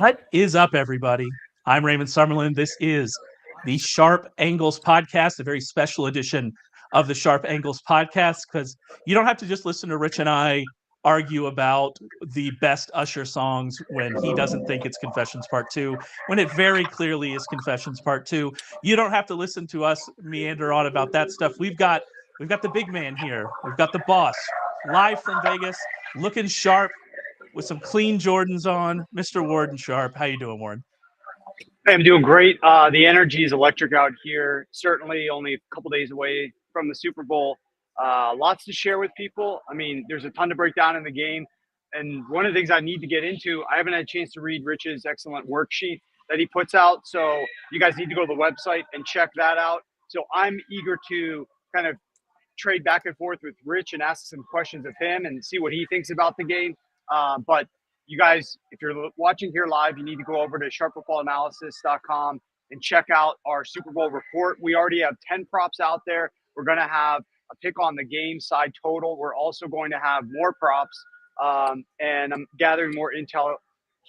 What is up, everybody? I'm Raymond Summerlin. This is the Sharp Angles Podcast, a very special edition of the Sharp Angles Podcast, because you don't have to just listen to Rich and I argue about the best Usher songs when he doesn't think it's Confessions Part 2, when it very clearly is Confessions Part 2. You don't have to listen to us meander on about that stuff. We've got the big man here. We've got the boss, live from Vegas, looking sharp, with some clean Jordans on, Mr. Warden Sharp. How you doing, Warren? I'm doing great. The energy is electric out here. Certainly only a couple days away from the Super Bowl. Lots to share with people. I mean, there's a ton to break down in the game. And one of the things I need to get into, I haven't had a chance to read Rich's excellent worksheet that he puts out. So you guys need to go to the website and check that out. So I'm eager to kind of trade back and forth with Rich and ask some questions of him and see what he thinks about the game. But you guys, if you're watching here live, you need to go over to sharpfootballanalysis.com and check out our Super Bowl report. We already have 10 props out there. We're going to have a pick on the game side total. We're also going to have more props. And I'm gathering more intel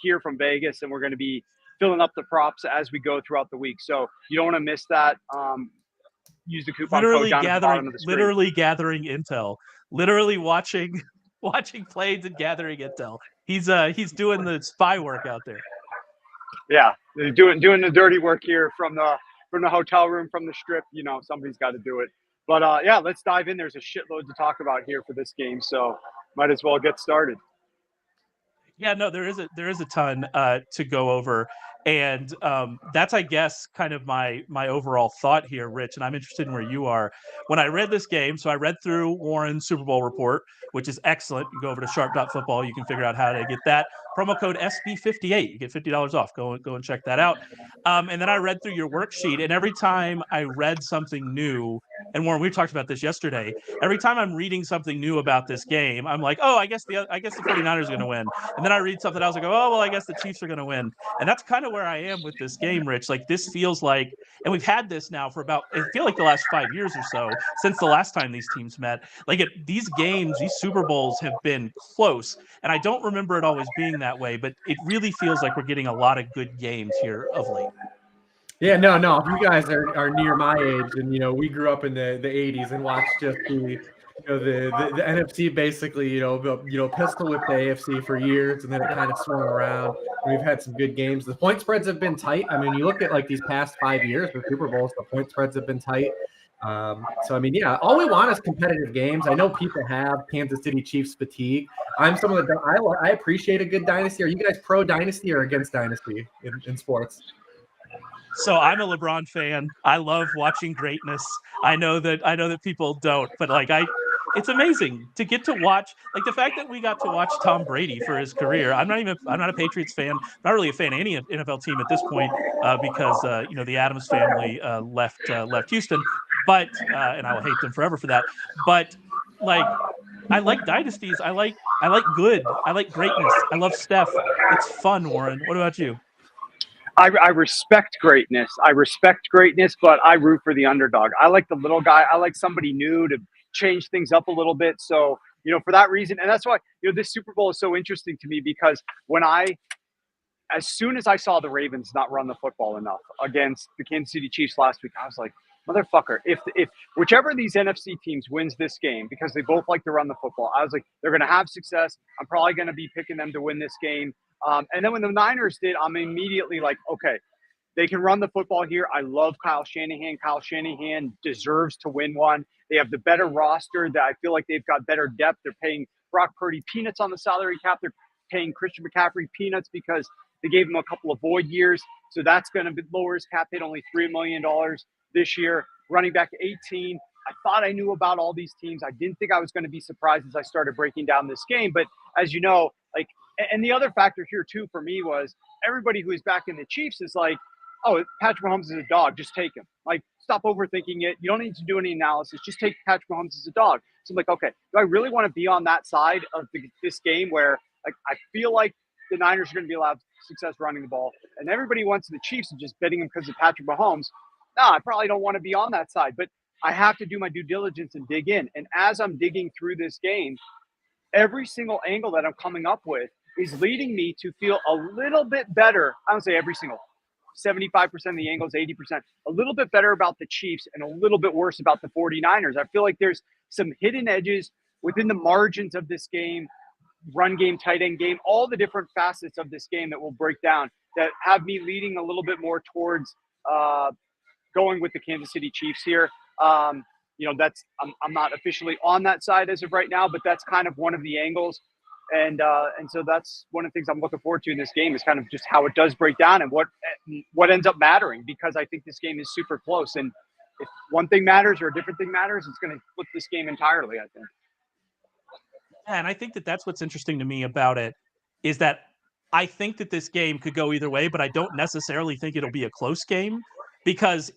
here from Vegas, and we're going to be filling up the props as we go throughout the week. So you don't want to miss that. Use the coupon code down at the bottom of the screen. Literally gathering intel. Literally watching plays and gathering intel. He's doing the spy work out there. Yeah, they're doing the dirty work here from the hotel room, from the strip. You know, somebody's got to do it. But yeah, let's dive in. There's a shitload to talk about here for this game, so might as well get started. Yeah, no, there is a ton to go over, and that's, I guess, kind of my overall thought here, Rich. And I'm interested in where you are. When I read this game, so I read through Warren's Super Bowl report, which is excellent. You go over to sharp.football, you can figure out how to get that. Promo code SB58, you get $50 off. Go and check that out. And then I read through your worksheet, and every time I read something new, and Warren, we talked about this yesterday. Every time I'm reading something new about this game, I'm like, oh, I guess the 49ers are going to win. And then I read something else, I go, oh, well, I guess the Chiefs are going to win. And that's kind of where I am with this game, Rich. Like, this feels like, and we've had this now for about, I feel like the last 5 years or so, since the last time these teams met. Like, these games, these Super Bowls have been close. And I don't remember it always being that way, but it really feels like we're getting a lot of good games here of late. Yeah, no. If you guys are near my age, and we grew up in the 80s and watched just the NFC basically, pistol whip the AFC for years, and then it kind of swung around. We've had some good games. The point spreads have been tight. I mean, you look at like these past 5 years, the Super Bowls, the point spreads have been tight. So I mean, yeah, all we want is competitive games. I know people have Kansas City Chiefs fatigue. I'm someone that I appreciate a good dynasty. Are you guys pro dynasty or against dynasty in sports? So I'm a LeBron fan. I love watching greatness. I know that people don't, but it's amazing to get to watch, like, the fact that we got to watch Tom Brady for his career. I'm not a Patriots fan. Not really a fan of any NFL team at this point because the Adams family left Houston, but and I will hate them forever for that. But like, I like dynasties. I like good. I like greatness. I love Steph. It's fun, Warren. What about you? I respect greatness. But I root for the underdog. I like the little guy. I like somebody new to change things up a little bit. So, for that reason, and that's why, this Super Bowl is so interesting to me, because as soon as I saw the Ravens not run the football enough against the Kansas City Chiefs last week, I was like, motherfucker, if whichever of these NFC teams wins this game, because they both like to run the football, I was like, they're going to have success. I'm probably going to be picking them to win this game. And then when the Niners did, I'm immediately like, okay, they can run the football here. I love Kyle Shanahan. Kyle Shanahan deserves to win one. They have the better roster. That I feel like they've got better depth. They're paying Brock Purdy peanuts on the salary cap. They're paying Christian McCaffrey peanuts because they gave him a couple of void years. So that's going to lower his cap hit, only $3 million this year. Running back 18. I thought I knew about all these teams. I didn't think I was going to be surprised as I started breaking down this game. But as you know, like, and the other factor here too for me was everybody who is back in the Chiefs is like, oh, Patrick Mahomes is a dog. Just take him. Like, stop overthinking it. You don't need to do any analysis. Just take Patrick Mahomes as a dog. So I'm like, okay, do I really want to be on that side of this game where, like, I feel like the Niners are going to be allowed success running the ball, and everybody wants the Chiefs and just betting them because of Patrick Mahomes? No, I probably don't want to be on that side. But I have to do my due diligence and dig in. And as I'm digging through this game, every single angle that I'm coming up with is leading me to feel a little bit better. I don't say every single 75% of the angles, 80%, a little bit better about the Chiefs and a little bit worse about the 49ers. I feel like there's some hidden edges within the margins of this game, run game, tight end game, all the different facets of this game that we'll break down that have me leading a little bit more towards going with the Kansas City Chiefs here. That's I'm not officially on that side as of right now, but that's kind of one of the angles. And so that's one of the things I'm looking forward to in this game is kind of just how it does break down and what ends up mattering, because I think this game is super close. And if one thing matters or a different thing matters, it's going to flip this game entirely, I think. Yeah, and I think that's what's interesting to me about it is that I think that this game could go either way, but I don't necessarily think it'll be a close game, because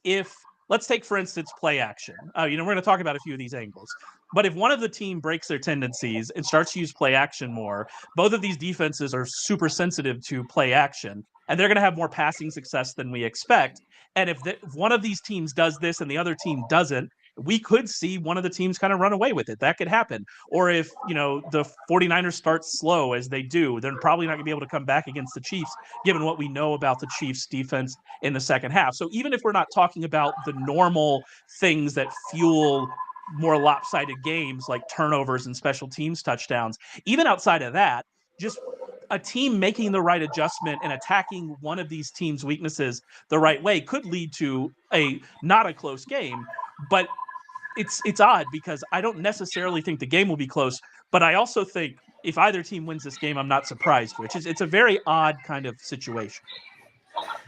let's take, for instance, play action. We're going to talk about a few of these angles. But if one of the team breaks their tendencies and starts to use play action more, both of these defenses are super sensitive to play action, and they're going to have more passing success than we expect. And if one of these teams does this and the other team doesn't, we could see one of the teams kind of run away with it. That could happen. Or if, the 49ers start slow as they do, they're probably not going to be able to come back against the Chiefs, given what we know about the Chiefs defense in the second half. So even if we're not talking about the normal things that fuel more lopsided games like turnovers and special teams touchdowns, even outside of that, just a team making the right adjustment and attacking one of these teams' weaknesses the right way could lead to not a close game. But it's odd because I don't necessarily think the game will be close, but I also think if either team wins this game, I'm not surprised, it's a very odd kind of situation.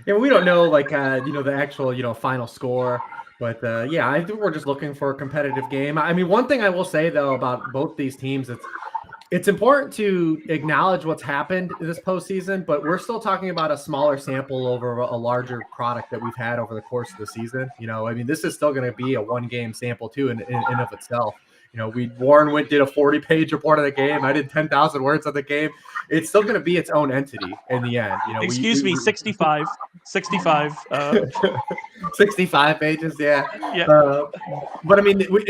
Yeah, we don't know the actual final score, but I think we're just looking for a competitive game. I mean, one thing I will say though about both these teams, it's important to acknowledge what's happened this postseason, but we're still talking about a smaller sample over a larger product that we've had over the course of the season. This is still going to be a one-game sample too in of itself. Warren did a 40-page report of the game. I did 10,000 words on the game. It's still going to be its own entity in the end. Excuse me, 65. 65 pages, yeah. But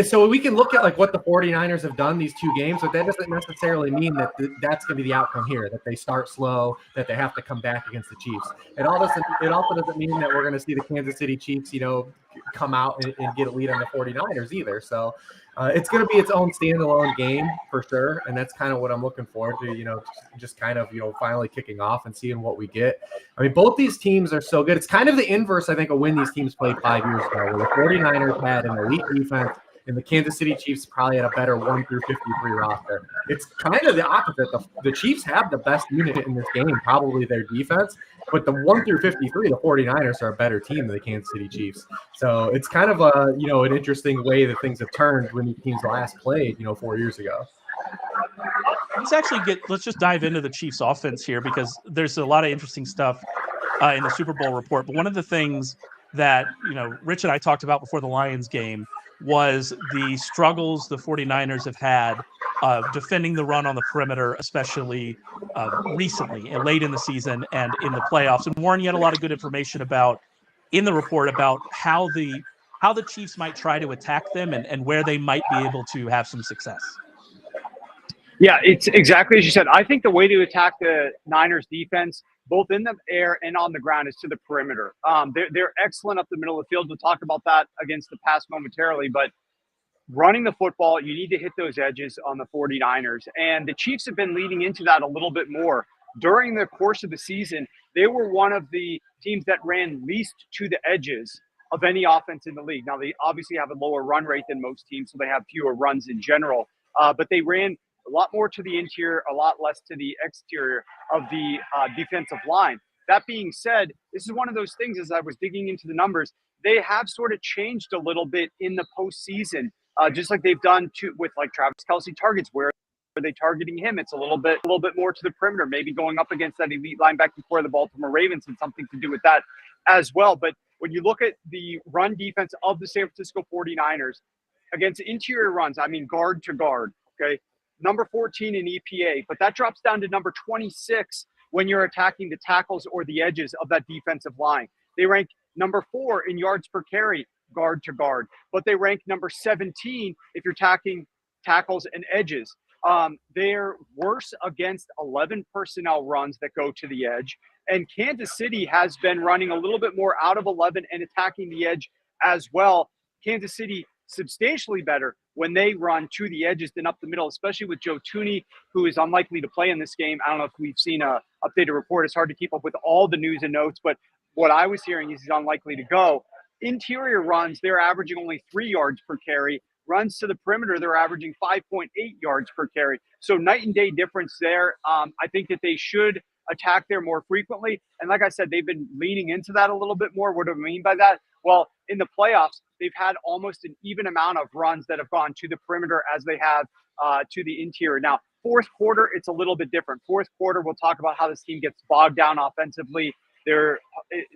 so we can look at what the 49ers have done these two games, but that doesn't necessarily mean that that's going to be the outcome here, that they start slow, that they have to come back against the Chiefs. It also doesn't mean that we're going to see the Kansas City Chiefs come out and get a lead on the 49ers either. So it's going to be its own standalone game for sure, and that's kind of what I'm looking forward to, just kind of, finally kicking off and seeing what we get. Both these teams are so good. It's kind of the inverse, I think, of when these teams played 5 years ago, where the 49ers had an elite defense and the Kansas City Chiefs probably had a better 1 through 53 roster. It's kind of the opposite. The Chiefs have the best unit in this game, probably their defense, but the 1 through 53, the 49ers are a better team than the Kansas City Chiefs. So it's kind of an interesting way that things have turned when these teams last played, 4 years ago. Let's just dive into the Chiefs offense here, because there's a lot of interesting stuff in the Super Bowl report. But one of the things that, Rich and I talked about before the Lions game was the struggles the 49ers have had defending the run on the perimeter, especially recently and late in the season and in the playoffs. And Warren, you had a lot of good information in the report about how the Chiefs might try to attack them and where they might be able to have some success. Yeah, it's exactly as you said. I think the way to attack the Niners defense, both in the air and on the ground, is to the perimeter. They're excellent up the middle of the field. We'll talk about that against the pass momentarily, but running the football, you need to hit those edges on the 49ers. And the Chiefs have been leading into that a little bit more. During the course of the season, they were one of the teams that ran least to the edges of any offense in the league. Now, they obviously have a lower run rate than most teams, so they have fewer runs in general. But they ran a lot more to the interior, a lot less to the exterior of the defensive line. That being said, this is one of those things, as I was digging into the numbers, they have sort of changed a little bit in the postseason, just like they've done with Travis Kelce targets. Where are they targeting him? It's a little bit more to the perimeter, maybe going up against that elite linebacker for the Baltimore Ravens, and something to do with that as well. But when you look at the run defense of the San Francisco 49ers against interior runs, guard to guard, okay, number 14 in EPA, but that drops down to number 26 when you're attacking the tackles or the edges of that defensive line. They rank number 4 in yards per carry, guard to guard, but they rank number 17 if you're attacking tackles and edges. they're worse against 11 personnel runs that go to the edge. And Kansas City has been running a little bit more out of 11 and attacking the edge as well. Kansas City substantially better when they run to the edges than up the middle, especially with Joe Thuney, who is unlikely to play in this game. I don't know if we've seen a updated report. It's hard to keep up with all the news and notes, but what I was hearing is he's unlikely to go. Interior runs, they're averaging only 3 yards per carry. Runs to the perimeter, they're averaging 5.8 yards per carry. So night and day difference there. I think that they should attack there more frequently. And like I said, they've been leaning into that a little bit more. What do I mean by that? Well, in the playoffs, they've had almost an even amount of runs that have gone to the perimeter as they have to the interior. Now, fourth quarter, it's a little bit different. Fourth quarter, we'll talk about how this team gets bogged down offensively. They're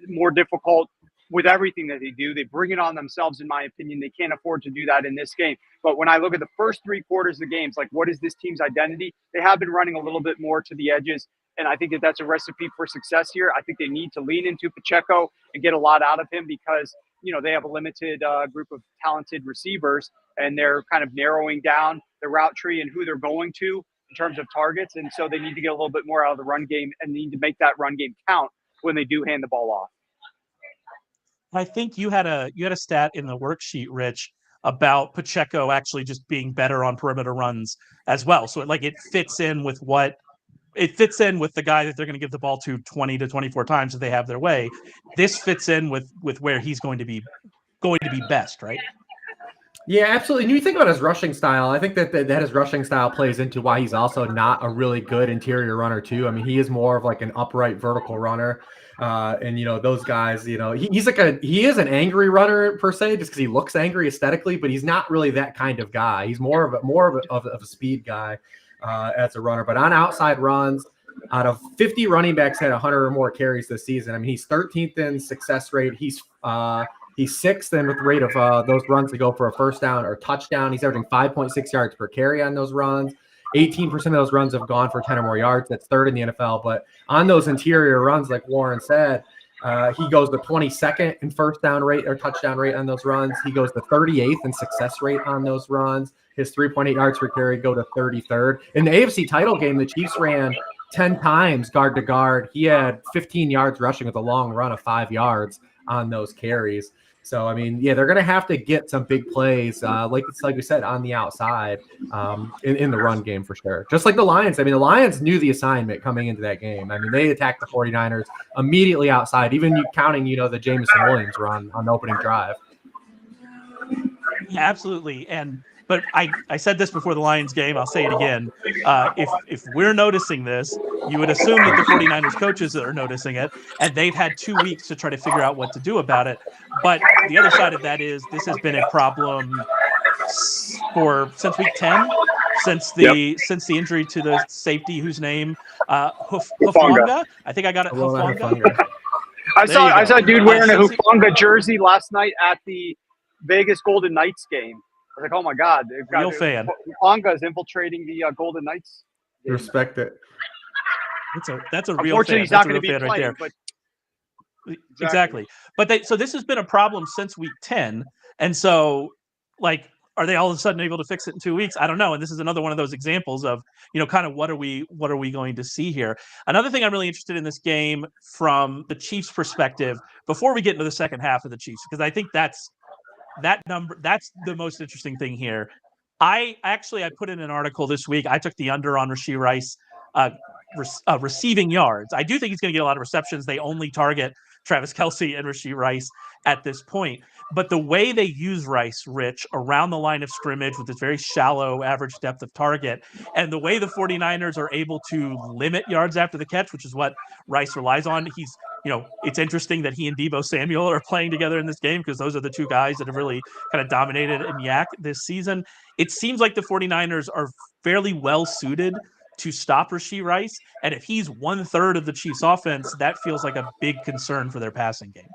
more difficult with everything that they do. They bring it on themselves, in my opinion. They can't afford to do that in this game. But when I look at the first 3 quarters of the games, like what is this team's identity? They have been running a little bit more to the edges. And I think that that's a recipe for success here. I think they need to lean into Pacheco and get a lot out of him because, you know, they have a limited group of talented receivers and they're kind of narrowing down the route tree and who they're going to in terms of targets. And so they need to get a little bit more out of the run game and need to make that run game count when they do hand the ball off. I think you had a stat in the worksheet, Rich, about Pacheco actually just being better on perimeter runs as well. So it fits in with the guy that they're going to give the ball to 20 to 24 times if they have their way. This fits in with where he's going to be best, right? Yeah, absolutely. And you think about his rushing style. I think that his rushing style plays into why he's also not a really good interior runner too. I mean, he is more of like an upright vertical runner. And you know, those guys, you know, he is an angry runner per se, just because he looks angry aesthetically, but he's not really that kind of guy. He's more of a speed guy as a runner. But on outside runs, out of 50 running backs had 100 or more carries this season. I mean, he's 13th in success rate. He's 6th in with the rate of those runs to go for a first down or touchdown. He's averaging 5.6 yards per carry on those runs. 18% of those runs have gone for 10 or more yards. That's 3rd in the NFL. But on those interior runs, like Warren said, he goes to 22nd in first down rate or touchdown rate on those runs. He goes to 38th in success rate on those runs. His 3.8 yards per carry go to 33rd. In the AFC title game, the Chiefs ran 10 times guard to guard. He had 15 yards rushing with a long run of 5 yards on those carries. So, I mean, yeah, they're going to have to get some big plays, like we said, on the outside in the run game for sure. Just like the Lions. I mean, the Lions knew the assignment coming into that game. I mean, they attacked the 49ers immediately outside, even counting, you know, the Jameson Williams run on the opening drive. Yeah, absolutely. But I said this before the Lions game. I'll say it again. If we're noticing this, you would assume that the 49ers coaches are noticing it, and they've had 2 weeks to try to figure out what to do about it. But the other side of that is this has been a problem since week 10, since the injury to the safety whose name Hufanga. I think I got it. Hufanga. I saw a dude wearing a Hufanga jersey last night at the Vegas Golden Knights game. I was like, oh my God, real fan. Hufanga is infiltrating the Golden Knights. Respect it. That's a real fan. Unfortunately, he's not going to be playing, right there. But exactly. But so this has been a problem since week 10, and so like, are they all of a sudden able to fix it in 2 weeks? I don't know. And this is another one of those examples of, you know, kind of what are we going to see here? Another thing I'm really interested in this game from the Chiefs' perspective before we get into the second half of the Chiefs, because I think that's the most interesting thing here. I put in an article this week. I took the under on Rashee Rice receiving yards. I do think he's going to get a lot of receptions. They only target Travis Kelce and Rashee Rice at this point. But the way they use Rice, Rich, around the line of scrimmage with this very shallow average depth of target, and the way the 49ers are able to limit yards after the catch, which is what Rice relies on. It's interesting that he and Deebo Samuel are playing together in this game because those are the two guys that have really kind of dominated in Yak this season. It seems like the 49ers are fairly well suited to stop Rashee Rice. And if he's 1/3 of the Chiefs offense, that feels like a big concern for their passing game.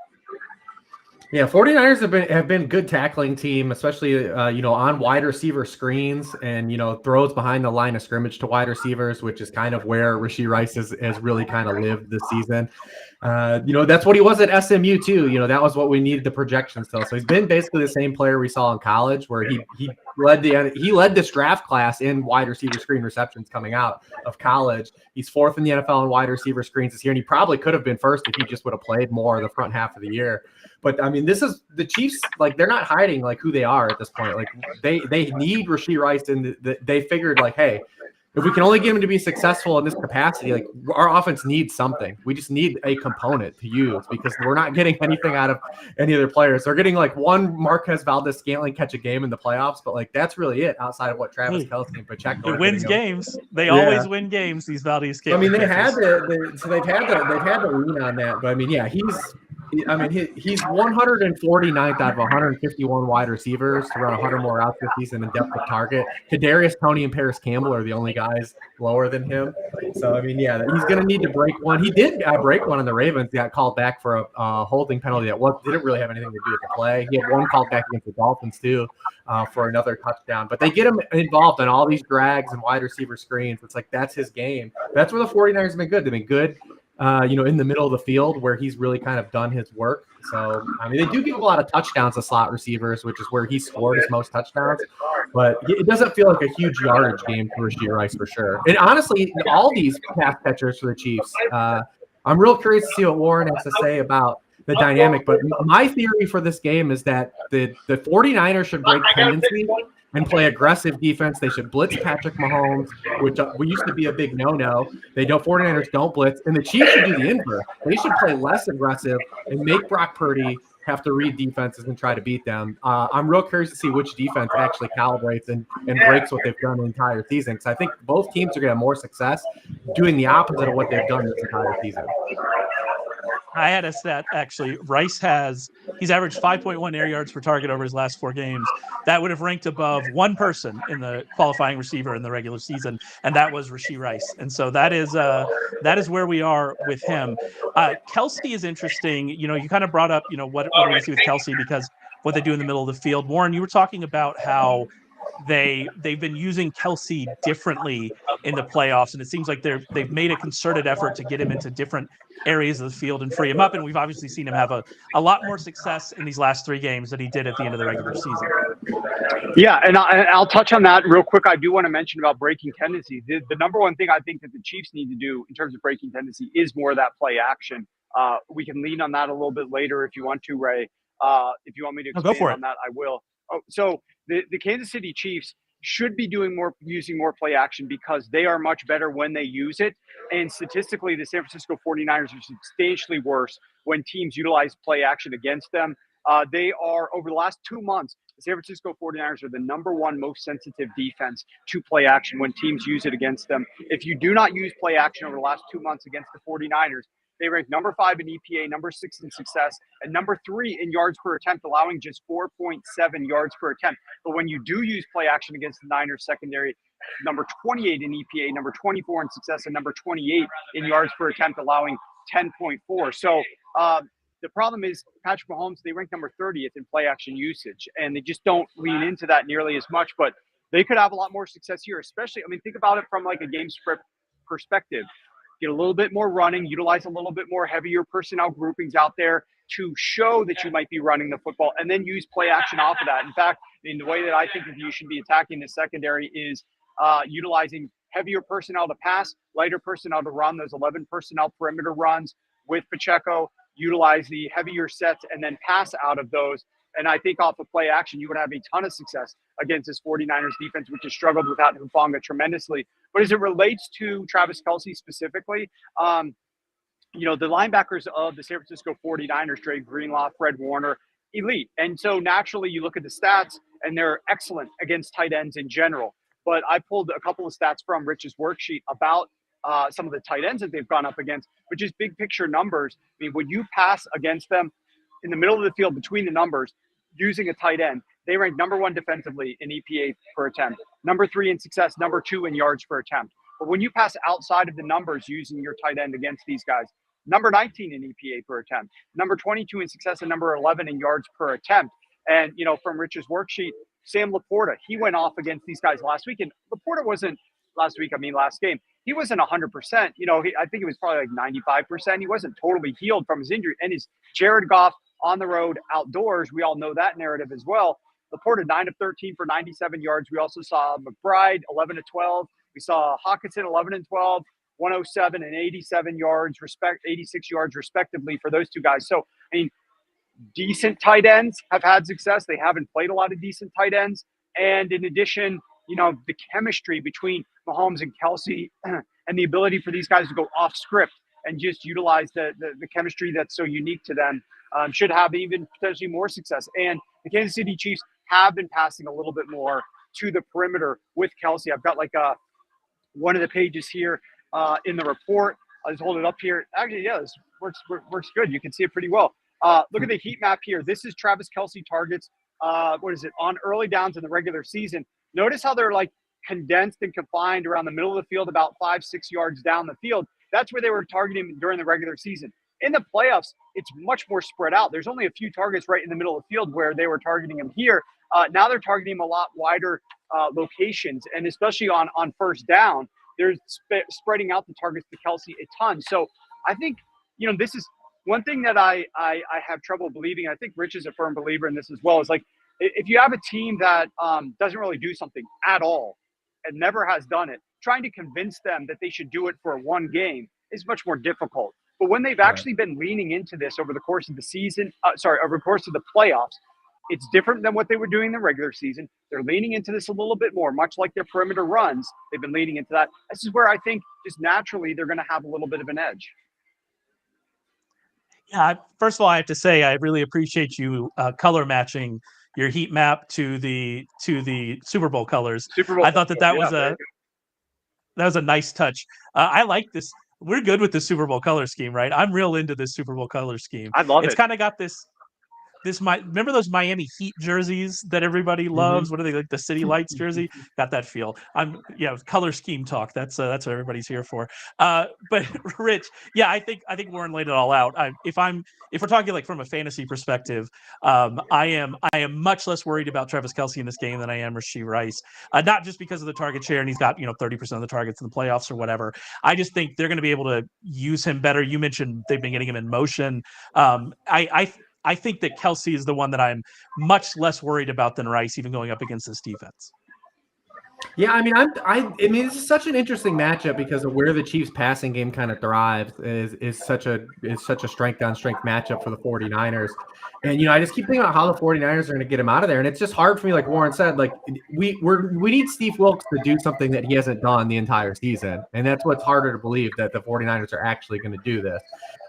Yeah, 49ers have been good tackling team, especially on wide receiver screens and throws behind the line of scrimmage to wide receivers, which is kind of where Rashee Rice has really kind of lived this season. That's what he was at SMU too. That was what we needed the projections to. So he's been basically the same player we saw in college, where he he led this draft class in wide receiver screen receptions coming out of college. He's 4th in the NFL in wide receiver screens this year, and he probably could have been 1st if he just would have played more the front half of the year. But I mean, this is the Chiefs. Like, they're not hiding like who they are at this point. Like, they need Rashee Rice, and they figured like, hey, if we can only get him to be successful in this capacity, like, our offense needs something. We just need a component to use because we're not getting anything out of any other players. They're getting like one Marquez Valdez-Scantling catch a game in the playoffs, but like that's really it outside of what Travis Kelce and Pacheco. It wins games. They always win games. These Valdez-Scantling. I mean, they've had to lean on that. But I mean, yeah, he's 149th out of 151 wide receivers to run 100 more routes this season in depth of target. Kadarius Toney and Paris Campbell are the only guys lower than him. So I mean, yeah, he's going to need to break one. He did break one in the Ravens. He got called back for a holding penalty that didn't really have anything to do with the play. He had one called back against the Dolphins too for another touchdown. But they get him involved in all these drags and wide receiver screens. It's like that's his game. That's where the 49ers have been good. They've been good. In the middle of the field where he's really kind of done his work. So, I mean, they do give a lot of touchdowns to slot receivers, which is where he scored his most touchdowns. But it doesn't feel like a huge yardage game for Rashee Rice for sure. And honestly, all these pass catchers for the Chiefs, I'm real curious to see what Warren has to say about the dynamic. But my theory for this game is that the 49ers should break tendency and play aggressive defense. They should blitz Patrick Mahomes, which used to be a big no-no. 49ers don't blitz, and the Chiefs should do the inverse. They should play less aggressive and make Brock Purdy have to read defenses and try to beat them. I'm real curious to see which defense actually calibrates and breaks what they've done the entire season, because I think both teams are going to have more success doing the opposite of what they've done this entire season. I had a stat, actually. Rice he's averaged 5.1 air yards per target over his last 4 games. That would have ranked above one person in the qualifying receiver in the regular season, and that was Rashee Rice. And so that is where we are with him. Kelce is interesting. You kind of brought up, what we're going to see with Kelce because what they do in the middle of the field. Warren, you were talking about how they've been using Kelce differently in the playoffs, and it seems like they've made a concerted effort to get him into different areas of the field and free him up. And we've obviously seen him have a lot more success in these last 3 games than he did at the end of the regular season. Yeah, and I'll touch on that real quick. I do want to mention about breaking tendency. The number one thing I think that the Chiefs need to do in terms of breaking tendency is more of that play action. We can lean on that a little bit later if you want to, Ray. If you want me to expand on that, I will. So the Kansas City Chiefs should be using more play action because they are much better when they use it. And statistically, the San Francisco 49ers are substantially worse when teams utilize play action against them. They are, over the last 2 months, the San Francisco 49ers are the number 1 most sensitive defense to play action when teams use it against them. If you do not use play action over the last 2 months against the 49ers, they rank number 5 in EPA, number 6 in success, and number 3 in yards per attempt, allowing just 4.7 yards per attempt. But when you do use play action against the Niners secondary, number 28 in EPA, number 24 in success, and number 28 in yards per attempt, allowing 10.4. So the problem is Patrick Mahomes, they rank number 30th in play action usage, and they just don't lean into that nearly as much. But they could have a lot more success here, especially, think about it from like a game script perspective. Get a little bit more running, utilize a little bit more heavier personnel groupings out there to show that you might be running the football, and then use play action off of that. In fact, the way that I think that you should be attacking the secondary is utilizing heavier personnel to pass, lighter personnel to run, those 11 personnel perimeter runs with Pacheco, utilize the heavier sets, and then pass out of those. And I think off of play action, you would have a ton of success against this 49ers defense, which has struggled without Hufanga tremendously. But as it relates to Travis Kelce specifically, the linebackers of the San Francisco 49ers, Dre Greenlaw, Fred Warner, elite. And so naturally you look at the stats and they're excellent against tight ends in general. But I pulled a couple of stats from Rich's worksheet about some of the tight ends that they've gone up against, but just big picture numbers. When you pass against them in the middle of the field between the numbers, using a tight end, they rank number 1 defensively in EPA per attempt, number 3 in success, number 2 in yards per attempt. But when you pass outside of the numbers using your tight end against these guys, number 19 in EPA per attempt, number 22 in success, and number 11 in yards per attempt. And, from Rich's worksheet, Sam Laporta, he went off against these guys last week. And Laporta wasn't last game. He wasn't 100%. I think it was probably like 95%. He wasn't totally healed from his injury. And his Jared Goff on the road outdoors, we all know that narrative as well. Laporta 9 of 13 for 97 yards. We also saw McBride 11 of 12. We saw Hawkinson 11 and 12, 107 and 87 yards, 86 yards respectively for those two guys. So, I mean, decent tight ends have had success. They haven't played a lot of decent tight ends. And in addition, the chemistry between Mahomes and Kelce and the ability for these guys to go off script and just utilize the chemistry that's so unique to them should have even potentially more success. And the Kansas City Chiefs have been passing a little bit more to the perimeter with Kelce. I've got like one of the pages here in the report. I'll just hold it up here. Actually, yeah, this works good. You can see it pretty well. Look at the heat map here. This is Travis Kelce targets. On early downs in the regular season. Notice how they're like condensed and confined around the middle of the field, about 5-6 yards down the field. That's where they were targeting during the regular season. In the playoffs, it's much more spread out. There's only a few targets right in the middle of the field where they were targeting him here. Now they're targeting him a lot wider locations, and especially on first down, they're spreading out the targets to Kelce a ton. So I think, this is one thing that I have trouble believing. I think Rich is a firm believer in this as well. Is like, if you have a team that doesn't really do something at all and never has done it, trying to convince them that they should do it for one game is much more difficult. But when they've actually been leaning into this over the course of the season, over the course of the playoffs, it's different than what they were doing in the regular season. They're leaning into this a little bit more, much like their perimeter runs. They've been leaning into that. This is where I think just naturally they're going to have a little bit of an edge. Yeah, first of all, I have to say I really appreciate you color matching your heat map to the Super Bowl colors. I thought that was a nice touch. I like this. We're good with the Super Bowl color scheme, right? I'm real into this Super Bowl color scheme. I love it. It's kind of got this remember those Miami Heat jerseys that everybody loves? Mm-hmm. What are they, like the City Lights jersey? Got that feel. Color scheme talk. That's what everybody's here for. But Rich, yeah, I think Warren laid it all out. If we're talking like from a fantasy perspective, I am much less worried about Travis Kelce in this game than I am Rashee Rice. Not just because of the target share and he's got 30% of the targets in the playoffs or whatever. I just think they're going to be able to use him better. You mentioned they've been getting him in motion. I think that Kelce is the one that I'm much less worried about than Rice, even going up against this defense. Yeah, I mean, this is such an interesting matchup because of where the Chiefs passing game kind of thrives is such a strength on strength matchup for the 49ers. And, I just keep thinking about how the 49ers are going to get him out of there. And it's just hard for me, like Warren said, like we need Steve Wilkes to do something that he hasn't done the entire season. And that's what's harder to believe, that the 49ers are actually going to do this.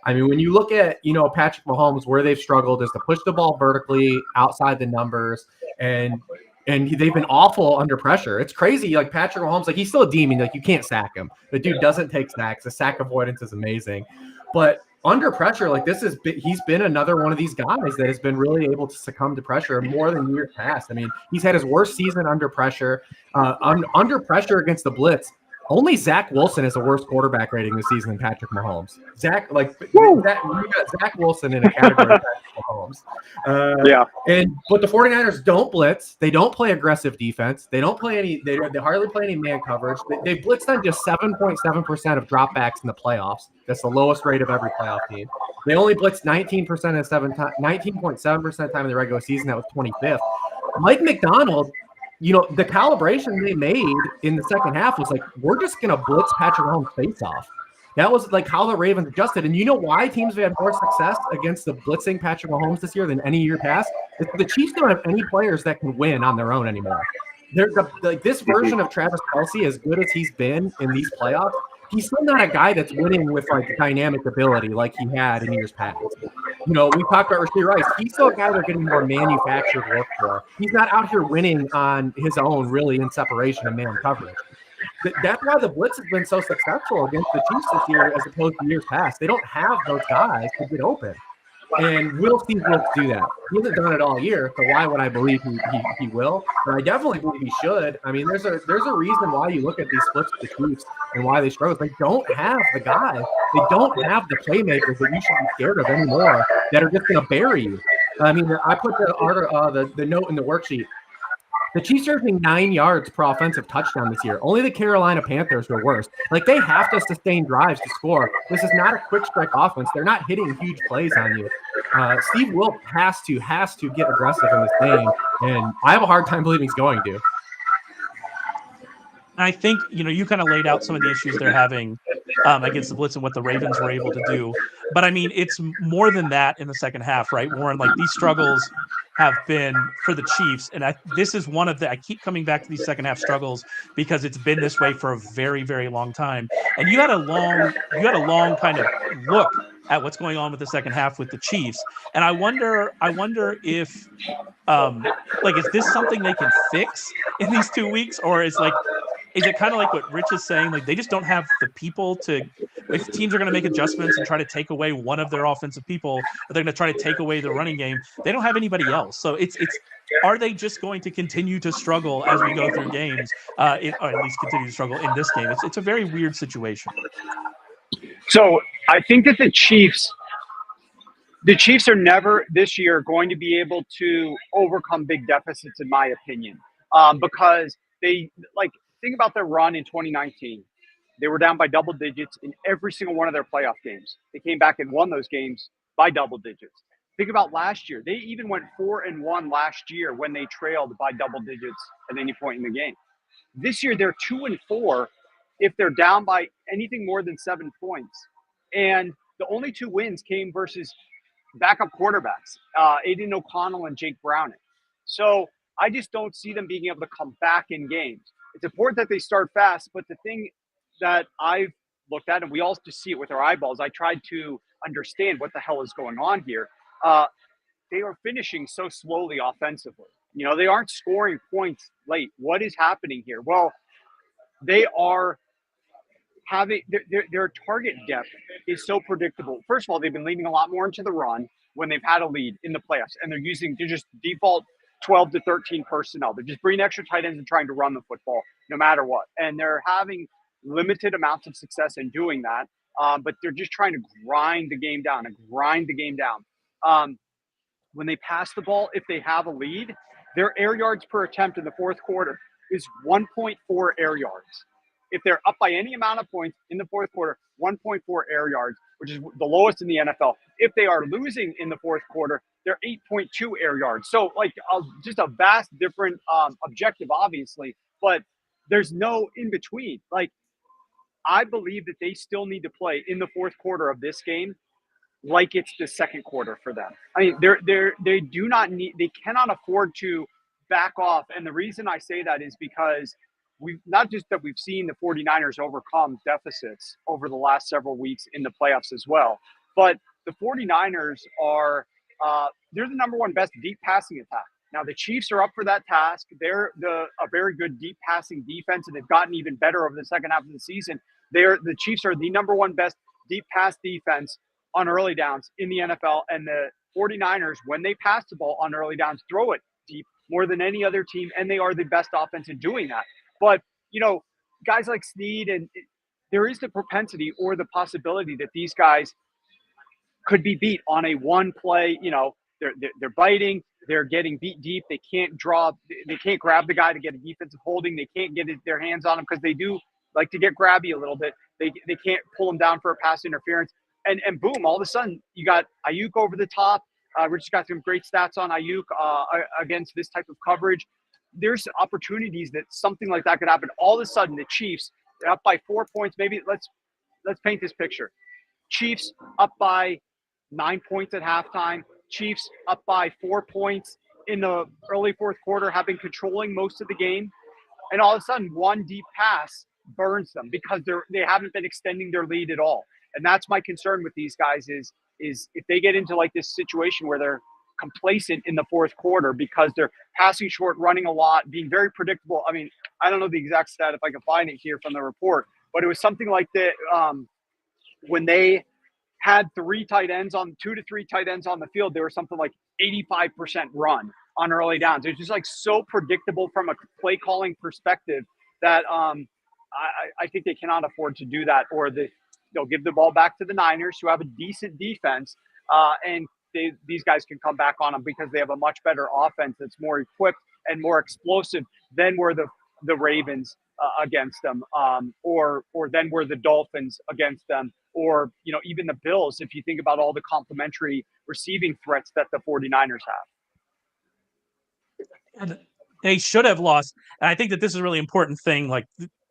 I mean, when you look at, Patrick Mahomes, where they've struggled is to push the ball vertically outside the numbers, and they've been awful under pressure. It's crazy. Like Patrick Mahomes, like he's still a demon. Like you can't sack him. The dude doesn't take sacks. The sack avoidance is amazing. But under pressure, like he's been another one of these guys that has been really able to succumb to pressure more than years past. I mean, he's had his worst season under pressure. Under pressure against the blitz, only Zach Wilson has a worse quarterback rating this season than Patrick Mahomes. You got Zach Wilson in a category of Patrick Mahomes. But the 49ers don't blitz. They don't play aggressive defense. They don't play any. They hardly play any man coverage. They blitzed on just 7.7% of dropbacks in the playoffs. That's the lowest rate of every playoff team. They only blitzed 19% of 19.7% of time in the regular season. That was 25th. Mike McDonald. The calibration they made in the second half was like, we're just going to blitz Patrick Mahomes' face off. That was like how the Ravens adjusted. And you know why teams have had more success against the blitzing Patrick Mahomes this year than any year past? It's the Chiefs don't have any players that can win on their own anymore. This version of Travis Kelce, as good as he's been in these playoffs, he's still not a guy that's winning with like dynamic ability like he had in years past. We talked about Rashee Rice. He's still a guy they're getting more manufactured work for. He's not out here winning on his own, really, in separation and man coverage. That's why the blitz has been so successful against the Chiefs this year as opposed to years past. They don't have those guys to get open. And will Steve Wilkes do that? He hasn't done it all year, so why would I believe he will? But I definitely believe he should. I mean, there's a reason why you look at these splits with the Chiefs and why they struggle. They don't have the guys. They don't have the playmakers that you should be scared of anymore that are just going to bury you. I mean, I put the note in the worksheet. The Chiefs are averaging 9 yards per offensive touchdown this year. Only the Carolina Panthers were worse. Like, they have to sustain drives to score. This is not a quick strike offense. They're not hitting huge plays on you. Steve Wilk has to get aggressive in this game, and I have a hard time believing he's going to. I think, you kind of laid out some of the issues they're having against the Blitz and what the Ravens were able to do. But I mean, it's more than that in the second half, right, Warren? Like, these struggles have been for the Chiefs. And this is one of I keep coming back to these second half struggles because it's been this way for a very, very long time. And you had a long kind of look at what's going on with the second half with the Chiefs. And I wonder if, is this something they can fix in these 2 weeks? Or is it kind of like what Rich is saying? Like, they just don't have the people to, if teams are going to make adjustments and try to take away one of their offensive people, or they're going to try to take away the running game, they don't have anybody else. So are they just going to continue to struggle as we go through games, or at least continue to struggle in this game? It's a very weird situation. So I think that the Chiefs are never this year going to be able to overcome big deficits, in my opinion, because they think about their run in 2019. They were down by double digits in every single one of their playoff games. They came back and won those games by double digits. Think about last year. They even went 4-1 last year when they trailed by double digits at any point in the game. This year, they're 2-4 if they're down by anything more than 7 points. And the only 2 wins came versus backup quarterbacks, Aiden O'Connell and Jake Browning. So I just don't see them being able to come back in games. It's important that they start fast, but the thing that I've looked at, and we all just see it with our eyeballs, I tried to understand what the hell is going on here. They are finishing so slowly offensively. They aren't scoring points late. What is happening here? Well, they are having their target depth is so predictable. First of all, they've been leaning a lot more into the run when they've had a lead in the playoffs, and they're just default 12 to 13 personnel. They're just bringing extra tight ends and trying to run the football no matter what. And they're having limited amounts of success in doing that. But they're just trying to grind the game down. When they pass the ball, if they have a lead, their air yards per attempt in the fourth quarter is 1.4 air yards. If they're up by any amount of points in the fourth quarter, 1.4 air yards, which is the lowest in the NFL. If they are losing in the fourth quarter, they're 8.2 air yards. So just a vast different objective, obviously, but there's no in between. I believe that they still need to play in the fourth quarter of this game like it's the second quarter for them. I mean, they cannot afford to back off. And the reason I say that is because we've seen the 49ers overcome deficits over the last several weeks in the playoffs as well. But the 49ers are they're the number one best deep passing attack. Now the Chiefs are up for that task. They're a very good deep passing defense, and they've gotten even better over the second half of the season. The Chiefs are the number one best deep pass defense on early downs in the NFL, and the 49ers, when they pass the ball on early downs, throw it deep more than any other team, and they are the best offense in doing that. But, guys like Snead, and there is the propensity or the possibility that these guys could be beat on a one play. They're biting, they're getting beat deep. They can't grab the guy to get a defensive holding. They can't get their hands on him because they do like to get grabby a little bit. They can't pull him down for a pass interference. And boom, all of a sudden you got Ayuk over the top. Rich got some great stats on Ayuk against this type of coverage. There's opportunities that something like that could happen. All of a sudden, the Chiefs are up by 4 points. Maybe let's paint this picture. Chiefs up by 9 points at halftime. Chiefs up by 4 points in the early fourth quarter, have been controlling most of the game. And all of a sudden, one deep pass burns them because they haven't been extending their lead at all. And that's my concern with these guys is if they get into this situation where they're complacent in the fourth quarter because they're passing short, running a lot, being very predictable. I mean, I don't know the exact stat if I can find it here from the report, but it was something like that when they had 2 to 3 tight ends on the field, there was something like 85% run on early downs. It's just so predictable from a play calling perspective that I think they cannot afford to do that, or they'll give the ball back to the Niners, who have a decent defense, and these guys can come back on them because they have a much better offense that's more equipped and more explosive than were the Ravens against them, or then we're the Dolphins against them, or even the Bills. If you think about all the complementary receiving threats that the 49ers have. And they should have lost. And I think that this is a really important thing, like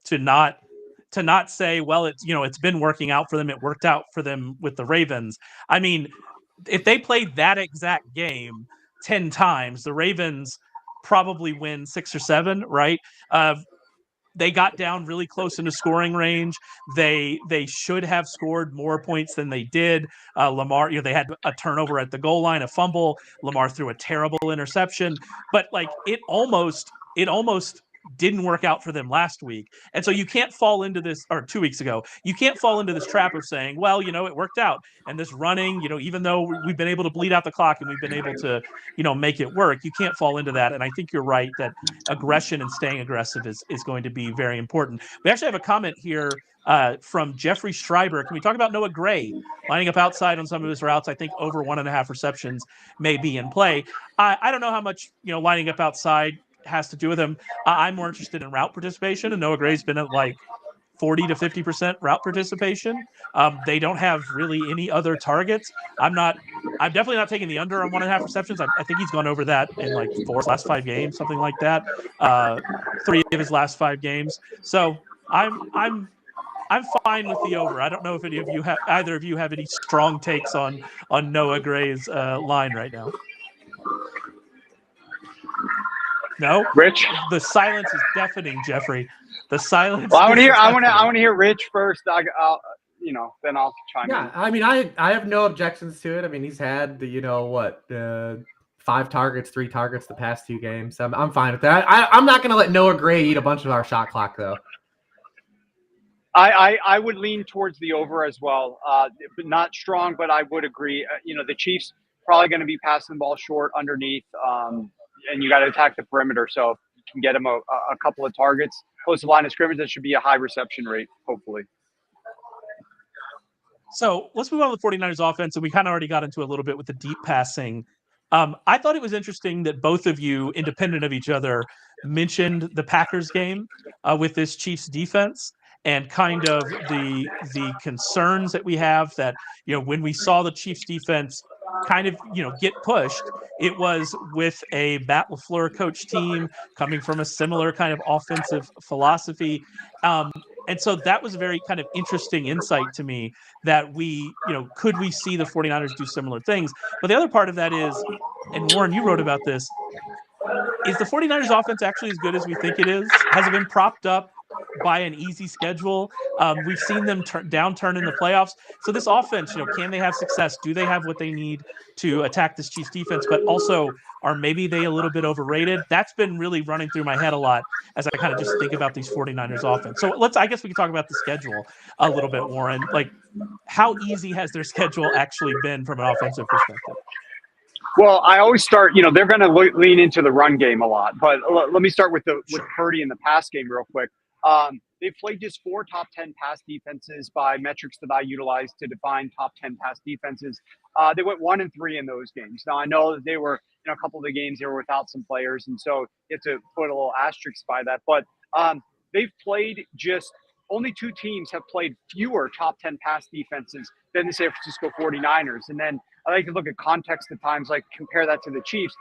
to not say, well, it's been working out for them. It worked out for them with the Ravens. I mean, if they played that exact game 10 times, the Ravens probably win 6 or 7, right? They got down really close into scoring range. They should have scored more points than they did. Lamar, they had a turnover at the goal line, a fumble. Lamar threw a terrible interception, but like it almost didn't work out for them last week. And so you can't fall into this, or 2 weeks ago, you can't fall into this trap of saying, well, it worked out. And this running, even though we've been able to bleed out the clock and we've been able to, make it work, you can't fall into that. And I think you're right that aggression and staying aggressive is going to be very important. We actually have a comment here from Jeffrey Schreiber. Can we talk about Noah Gray lining up outside on some of his routes? I think over 1.5 receptions may be in play. I don't know how much, lining up outside has to do with him. I'm more interested in route participation, and Noah Gray's been at like 40 to 50% route participation. They don't have really any other targets. I'm definitely not taking the under on 1.5 receptions. I think he's gone over that in like 4 of his last 5 games, something like that. 3 of his last 5 games. So I'm fine with the over. I don't know if either of you have any strong takes on Noah Gray's line right now. No, Rich. The silence is deafening, Jeffrey. The silence. Well, I want to hear Rich first. I'll then I'll chime in. Yeah, I mean, I have no objections to it. I mean, he's had 5 targets, 3 targets the past 2 games. I'm fine with that. I'm not going to let Noah Gray eat a bunch of our shot clock, though. I would lean towards the over as well, but not strong. But I would agree. The Chiefs probably going to be passing the ball short underneath. And you got to attack the perimeter. So if you can get him a couple of targets close to the line of scrimmage, that should be a high reception rate, hopefully. So let's move on to the 49ers offense. And we kind of already got into a little bit with the deep passing. I thought it was interesting that both of you, independent of each other, mentioned the Packers game with this Chiefs defense and kind of the concerns that we have that, when we saw the Chiefs defense kind of, get pushed, it was with a Matt LaFleur coach team coming from a similar kind of offensive philosophy. And so that was a very kind of interesting insight to me that we, could we see the 49ers do similar things? But the other part of that is, and Warren, you wrote about this, is the 49ers offense actually as good as we think it is? Has it been propped up by an easy schedule? We've seen them downturn in the playoffs. So this offense, can they have success? Do they have what they need to attack this Chiefs defense? But also, are maybe they a little bit overrated? That's been really running through my head a lot as I kind of just think about these 49ers offense. So I guess we can talk about the schedule a little bit, Warren. Like, how easy has their schedule actually been from an offensive perspective? Well, I always start, they're going to lean into the run game a lot. But let me start with Purdy in the pass game real quick. They've played just 4 top 10 pass defenses by metrics that I utilize to define top 10 pass defenses. They went 1-3 in those games. Now, I know that they were, a couple of the games they were without some players, and so you have to put a little asterisk by that. But they've played only 2 teams have played fewer top 10 pass defenses than the San Francisco 49ers. And then I like to look at context at times, like compare that to the Chiefs.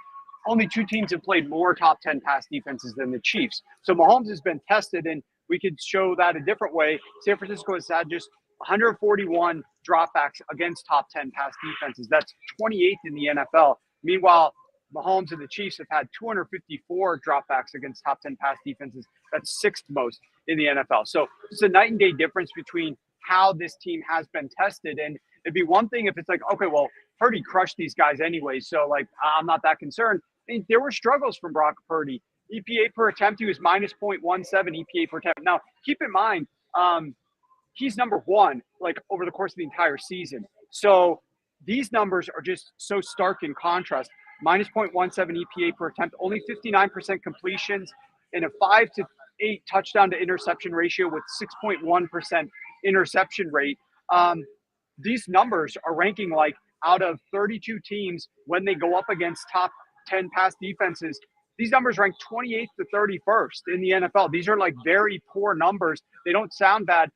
Only 2 teams have played more top 10 pass defenses than the Chiefs. So Mahomes has been tested, and we could show that a different way. San Francisco has had just 141 dropbacks against top 10 pass defenses. That's 28th in the NFL. Meanwhile, Mahomes and the Chiefs have had 254 dropbacks against top 10 pass defenses. That's 6th most in the NFL. So it's a night and day difference between how this team has been tested. And it'd be one thing if it's like, okay, well, Purdy crushed these guys anyway, so like I'm not that concerned. I mean, there were struggles from Brock Purdy. EPA per attempt, he was minus 0.17 EPA per attempt. Now, keep in mind, he's number 1 like over the course of the entire season. So these numbers are just so stark in contrast. Minus 0.17 EPA per attempt, only 59% completions, and a 5 to 8 touchdown to interception ratio with 6.1% interception rate. These numbers are ranking like out of 32 teams when they go up against top 10 pass defenses, these numbers rank 28th to 31st in the NFL. These are like very poor numbers. They don't sound bad.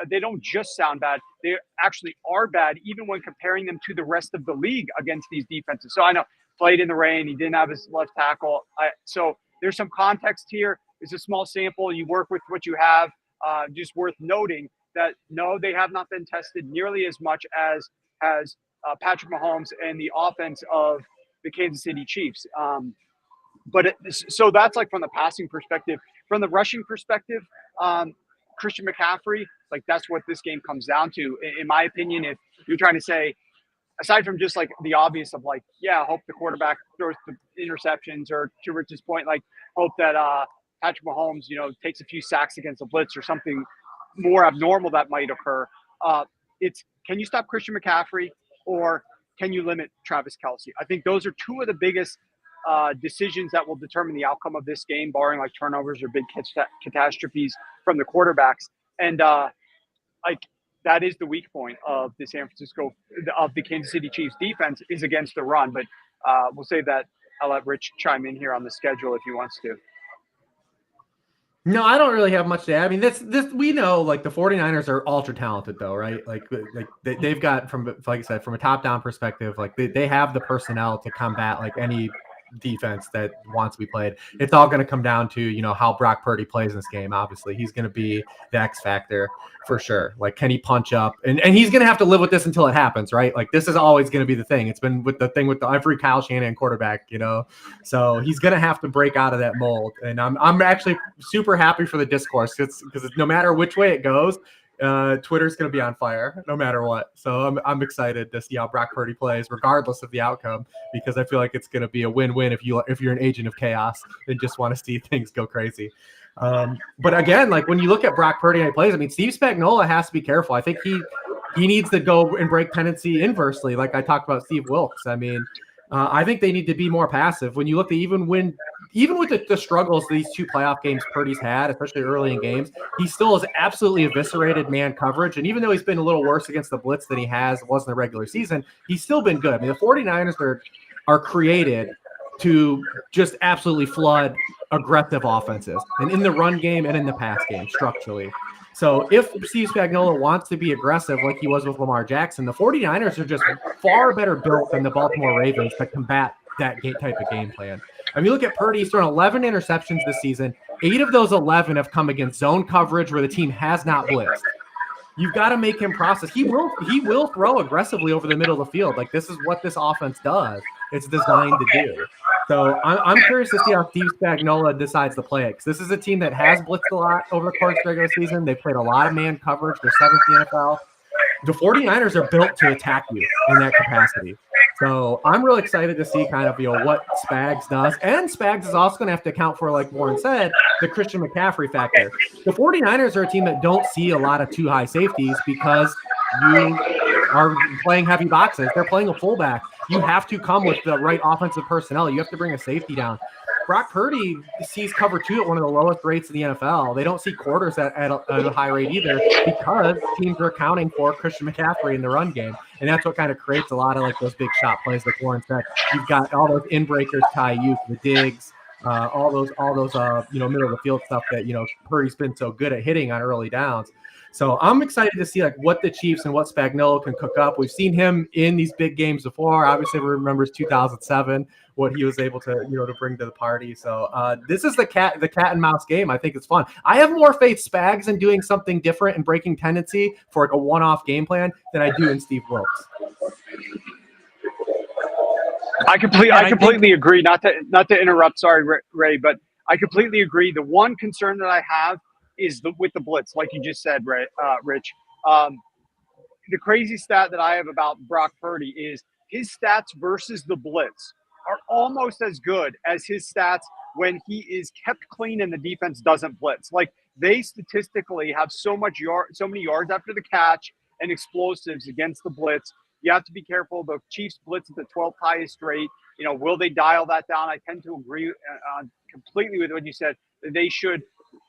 They don't just sound bad. They actually are bad, even when comparing them to the rest of the league against these defenses. So I know played in the rain. He didn't have his left tackle. So there's some context here. It's a small sample. You work with what you have. Just worth noting that, no, they have not been tested nearly as much as has Patrick Mahomes and the offense of the Kansas City Chiefs. So that's like from the passing perspective. From the rushing perspective, Christian McCaffrey, like that's what this game comes down to. In my opinion, if you're trying to say, aside from just like the obvious of like, yeah, hope the quarterback throws the interceptions, or to Rich's point, like hope that Patrick Mahomes, takes a few sacks against a blitz or something more abnormal that might occur. It's, can you stop Christian McCaffrey, or can you limit Travis Kelce? I think those are two of the biggest decisions that will determine the outcome of this game, barring like turnovers or big catastrophes from the quarterbacks. And like that is the weak point of the Kansas City Chiefs defense, is against the run. But we'll say that I'll let Rich chime in here on the schedule if he wants to. No, I don't really have much to add. I mean, this we know, like the 49ers are ultra talented though, right? Like they've got, from, like I said, from a top-down perspective, like they have the personnel to combat like any defense that wants to be played. It's all going to come down to, how Brock Purdy plays in this game. Obviously, he's going to be the X factor for sure. Like, can he punch up? And he's going to have to live with this until it happens, right? Like, this is always going to be the thing. It's been with every Kyle Shanahan quarterback, So he's going to have to break out of that mold. And I'm actually super happy for the discourse, because no matter which way it goes, Twitter's going to be on fire no matter what. So I'm excited to see how Brock Purdy plays, regardless of the outcome, because I feel like it's going to be a win-win if you're an agent of chaos and just want to see things go crazy. But again, like when you look at Brock Purdy and he plays, I mean, Steve Spagnuolo has to be careful. I think he needs to go and break tendency inversely, like I talked about Steve Wilkes. I mean, I think they need to be more passive. When you look at even with the struggles these two playoff games Purdy's had, especially early in games, he still has absolutely eviscerated man coverage. And even though he's been a little worse against the blitz than he was in the regular season, he's still been good. I mean, the 49ers are created to just absolutely flood aggressive offenses, and in the run game and in the pass game structurally. So if Steve Spagnuolo wants to be aggressive like he was with Lamar Jackson, the 49ers are just far better built than the Baltimore Ravens to combat that type of game plan. I mean, look at Purdy. He's thrown 11 interceptions this season. 8 of those 11 have come against zone coverage where the team has not blitzed. You've got to make him process. He will throw aggressively over the middle of the field. Like, this is what this offense does. It's designed to do. So I'm curious to see how Steve Spagnuolo decides to play it, because this is a team that has blitzed a lot over the course of the regular season. They played a lot of man coverage. They're 7th in the NFL. The 49ers are built to attack you in that capacity. So I'm really excited to see kind of, what Spags does. And Spags is also going to have to account for, like Warren said, the Christian McCaffrey factor. The 49ers are a team that don't see a lot of too high safeties because you are playing heavy boxes. They're playing a fullback. You have to come with the right offensive personnel. You have to bring a safety down. Brock Purdy sees cover 2 at one of the lowest rates in the NFL. They don't see quarters at a high rate either, because teams are accounting for Christian McCaffrey in the run game. And that's what kind of creates a lot of like those big shot plays like Warren said. You've got all those in-breakers, the digs, all those middle of the field stuff that, Purdy's been so good at hitting on early downs. So I'm excited to see like what the Chiefs and what Spagnuolo can cook up. We've seen him in these big games before. Obviously, everyone remembers 2007, what he was able to to bring to the party. So this is the cat and mouse game. I think it's fun. I have more faith Spags in doing something different and breaking tendency for like a one-off game plan than I do in Steve Wilkes. I completely agree. Not to interrupt. Sorry, Ray, but I completely agree. The one concern that I have is with the blitz, like you just said, Rich. The crazy stat that I have about Brock Purdy is his stats versus the blitz are almost as good as his stats when he is kept clean and the defense doesn't blitz. Like, they statistically have so many yards after the catch and explosives against the blitz. You have to be careful. The Chiefs blitz at the 12th highest rate. Will they dial that down? I tend to agree completely with what you said. They should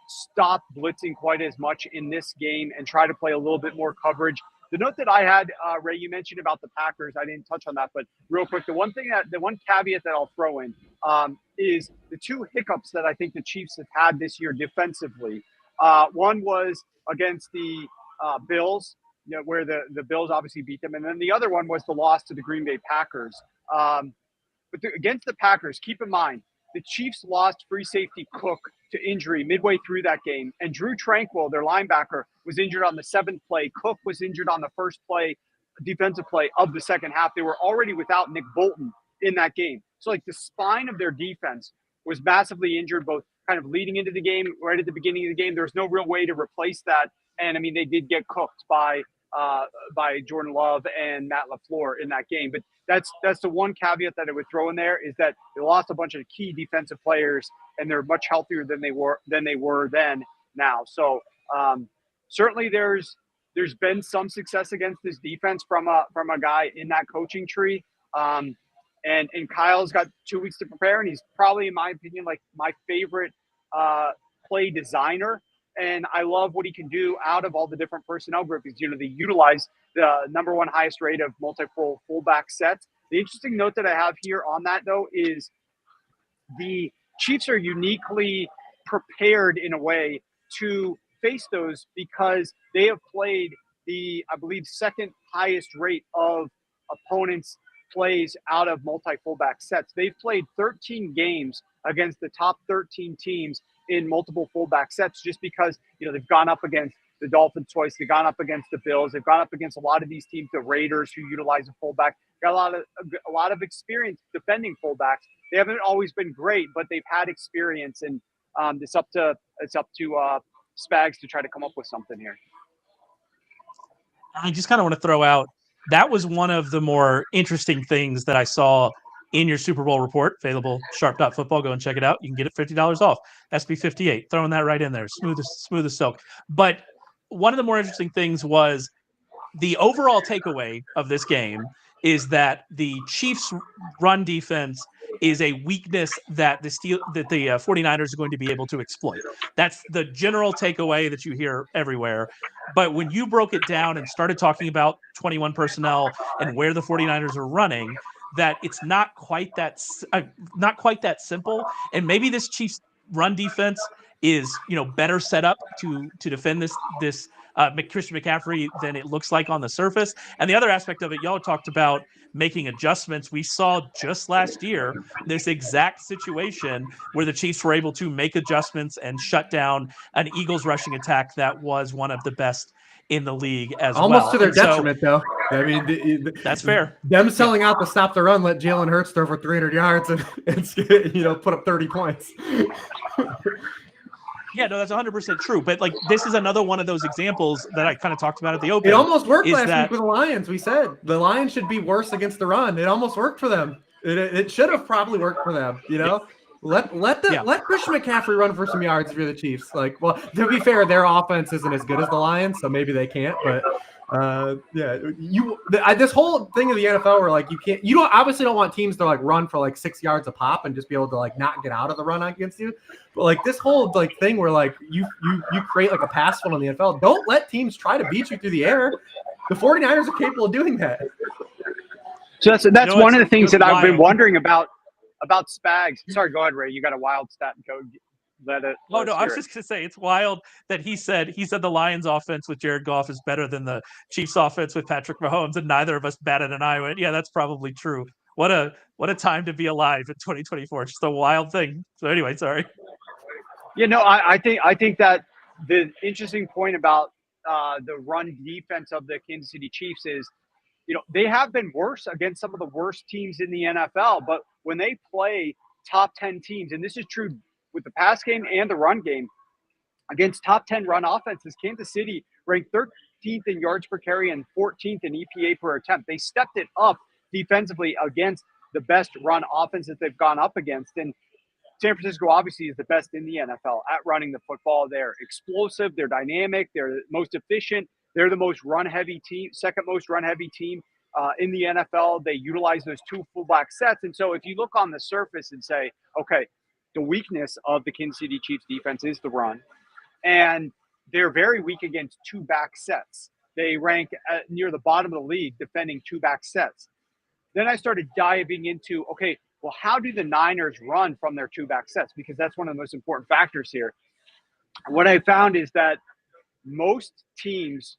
stop blitzing quite as much in this game and try to play a little bit more coverage. The note that I had, Ray, you mentioned about the Packers. I didn't touch on that, but real quick, the one caveat that I'll throw in is the two hiccups that I think the Chiefs have had this year defensively. One was against the Bills, where the Bills obviously beat them, and then the other one was the loss to the Green Bay Packers. Against the Packers, keep in mind, the Chiefs lost free safety Cook to injury midway through that game. And Drew Tranquill, their linebacker, was injured on the 7th play. Cook was injured on the first play, defensive play of the second half. They were already without Nick Bolton in that game. So, the spine of their defense was massively injured, both kind of leading into the game, right at the beginning of the game. There was no real way to replace that. And, they did get cooked by Jordan Love and Matt LaFleur in that game. But that's the one caveat that I would throw in there, is that they lost a bunch of key defensive players, and they're much healthier than they were then now. So certainly there's been some success against this defense from a guy in that coaching tree. And Kyle's got 2 weeks to prepare, and he's probably, in my opinion, my favorite play designer. And I love what he can do out of all the different personnel groupings. They utilize the number one highest rate of multiple fullback sets. The interesting note that I have here on that, though, is the Chiefs are uniquely prepared in a way to face those, because they have played the, I believe, second highest rate of opponents' plays out of multi-fullback sets. They've played 13 games against the top 13 teams in multiple fullback sets, just because they've gone up against the Dolphins twice, they've gone up against the Bills, they've gone up against a lot of these teams, the Raiders, who utilize a fullback. Got a lot of experience defending fullbacks. They haven't always been great, but they've had experience, and it's up to Spags to try to come up with something here. I just kind of want to throw out, that was one of the more interesting things that I saw in your Super Bowl report, available Sharp.football. Go and check it out. You can get it $50 off. SB58, throwing that right in there, smooth as silk. But one of the more interesting things was the overall takeaway of this game is that the Chiefs' run defense is a weakness that the 49ers are going to be able to exploit. That's the general takeaway that you hear everywhere. But when you broke it down and started talking about 21 personnel and where the 49ers are running, that it's not quite that simple. And maybe this Chiefs run defense is better set up to defend this Christian McCaffrey than it looks like on the surface. And the other aspect of it, y'all talked about making adjustments. We saw just last year this exact situation where the Chiefs were able to make adjustments and shut down an Eagles rushing attack that was one of the best in the league as well. Almost to their detriment, though. I mean, that's fair. Them selling out to stop the run, let Jalen Hurts throw for 300 yards and put up 30 points. Yeah, no, that's 100% true. But this is another one of those examples that I kind of talked about at the open. It almost worked last week with the Lions. We said the Lions should be worse against the run. It almost worked for them. It should have probably worked for them. Let Christian McCaffrey run for some yards if you're the Chiefs. To be fair, their offense isn't as good as the Lions, so maybe they can't. But this whole thing of the NFL where you obviously don't want teams to run for 6 yards a pop and just be able to not get out of the run against you. But this whole thing where you create a pass funnel in the NFL, don't let teams try to beat you through the air. The 49ers are capable of doing that. So that's one of the things that I've been wondering about Spags. Sorry, go ahead, Ray. You got a wild stat and go. I was just going to say, it's wild that he said the Lions offense with Jared Goff is better than the Chiefs offense with Patrick Mahomes, and neither of us batted an eye. Yeah, that's probably true. What a time to be alive in 2024. Just a wild thing. So anyway, sorry. I think that the interesting point about the run defense of the Kansas City Chiefs is, they have been worse against some of the worst teams in the NFL, but when they play top 10 teams, and this is true with the pass game and the run game, against top 10 run offenses, Kansas City ranked 13th in yards per carry and 14th in EPA per attempt. They stepped it up defensively against the best run offense that they've gone up against. And San Francisco obviously is the best in the NFL at running the football. They're explosive, they're dynamic, they're the most efficient. They're the most run-heavy team, second most run-heavy team in the NFL. They utilize those two fullback sets. And so if you look on the surface and say, okay, the weakness of the Kansas City Chiefs defense is the run, and they're very weak against two back sets. They rank near the bottom of the league defending two-back sets. Then I started diving into, okay, well, how do the Niners run from their two-back sets? Because that's one of the most important factors here. What I found is that most teams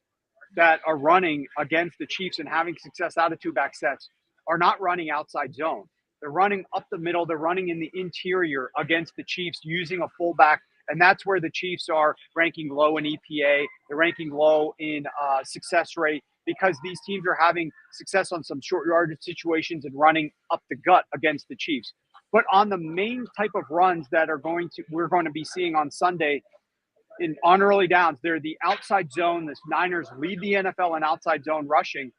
that are running against the Chiefs and having success out of two-back sets are not running outside zone. They're running up the middle. They're running in the interior against the Chiefs using a fullback. And that's where the Chiefs are ranking low in EPA. They're ranking low in success rate because these teams are having success on some short yardage situations and running up the gut against the Chiefs. But on the main type of runs that we're going to be seeing on Sunday on early downs, they're the outside zone. The Niners lead the NFL in outside zone rushing.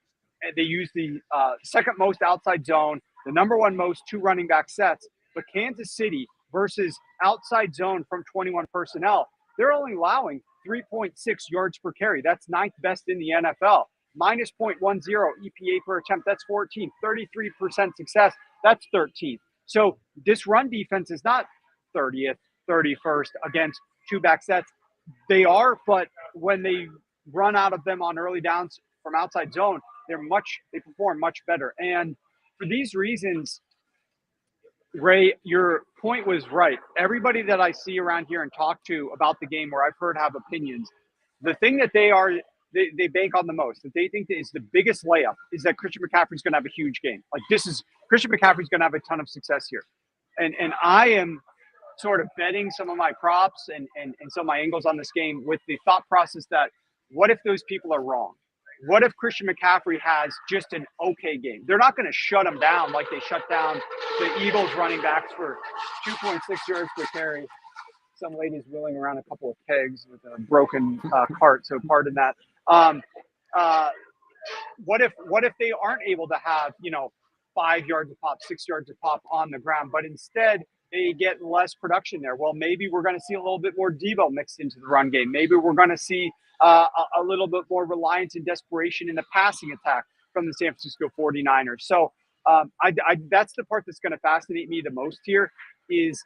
They use the second most outside zone, the number one most two running back sets. But Kansas City versus outside zone from 21 personnel, they're only allowing 3.6 yards per carry. That's ninth best in the NFL. Minus 0.10 EPA per attempt. That's 14. 33% success. That's 13th. So this run defense is not 30th, 31st against two-back sets. They are, but when they run out of them on early downs from outside zone, they perform much better. And for these reasons, Ray, your point was right. Everybody that I see around here and talk to about the game where I've heard have opinions, the thing that they bank on the most, that they think is the biggest layup, is that Christian McCaffrey's going to have a huge game. Like Christian McCaffrey's going to have a ton of success here. And I am sort of betting some of my props and some of my angles on this game with the thought process that what if those people are wrong? What if Christian McCaffrey has just an okay game? They're not going to shut him down like they shut down the Eagles running backs for 2.6 yards per carry. Some lady's wheeling around a couple of kegs with a broken cart, so pardon that. What if they aren't able to have 5 yards a pop, 6 yards a pop on the ground, but instead they get less production there? Well, maybe we're going to see a little bit more Debo mixed into the run game. Maybe we're going to see a little bit more reliance and desperation in the passing attack from the San Francisco 49ers. So that's the part that's going to fascinate me the most here is,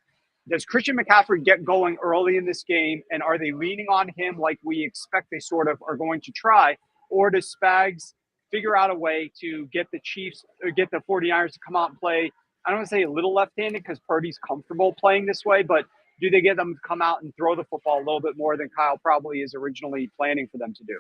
does Christian McCaffrey get going early in this game, and are they leaning on him like we expect they sort of are going to try, or does Spags figure out a way to get the Chiefs or get the 49ers to come out and play? I don't want to say a little left-handed because Purdy's comfortable playing this way, but do they get them to come out and throw the football a little bit more than Kyle probably is originally planning for them to do?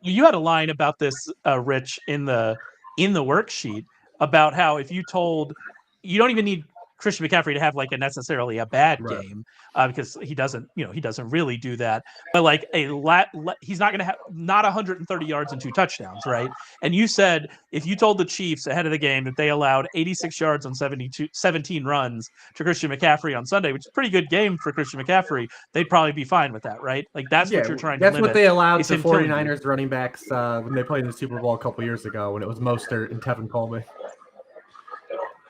You had a line about this, Rich, in the worksheet about how if you don't even need Christian McCaffrey to have like necessarily a bad game because he doesn't really do that. But like he's not going to have not 130 yards and 2 touchdowns, right? And you said if you told the Chiefs ahead of the game that they allowed 86 yards on 17 runs to Christian McCaffrey on Sunday, which is a pretty good game for Christian McCaffrey, they'd probably be fine with that, right? Like that's what you're trying to limit. That's what they allowed the 49ers running backs when they played in the Super Bowl a couple years ago when it was Mostert and Tevin Coleman.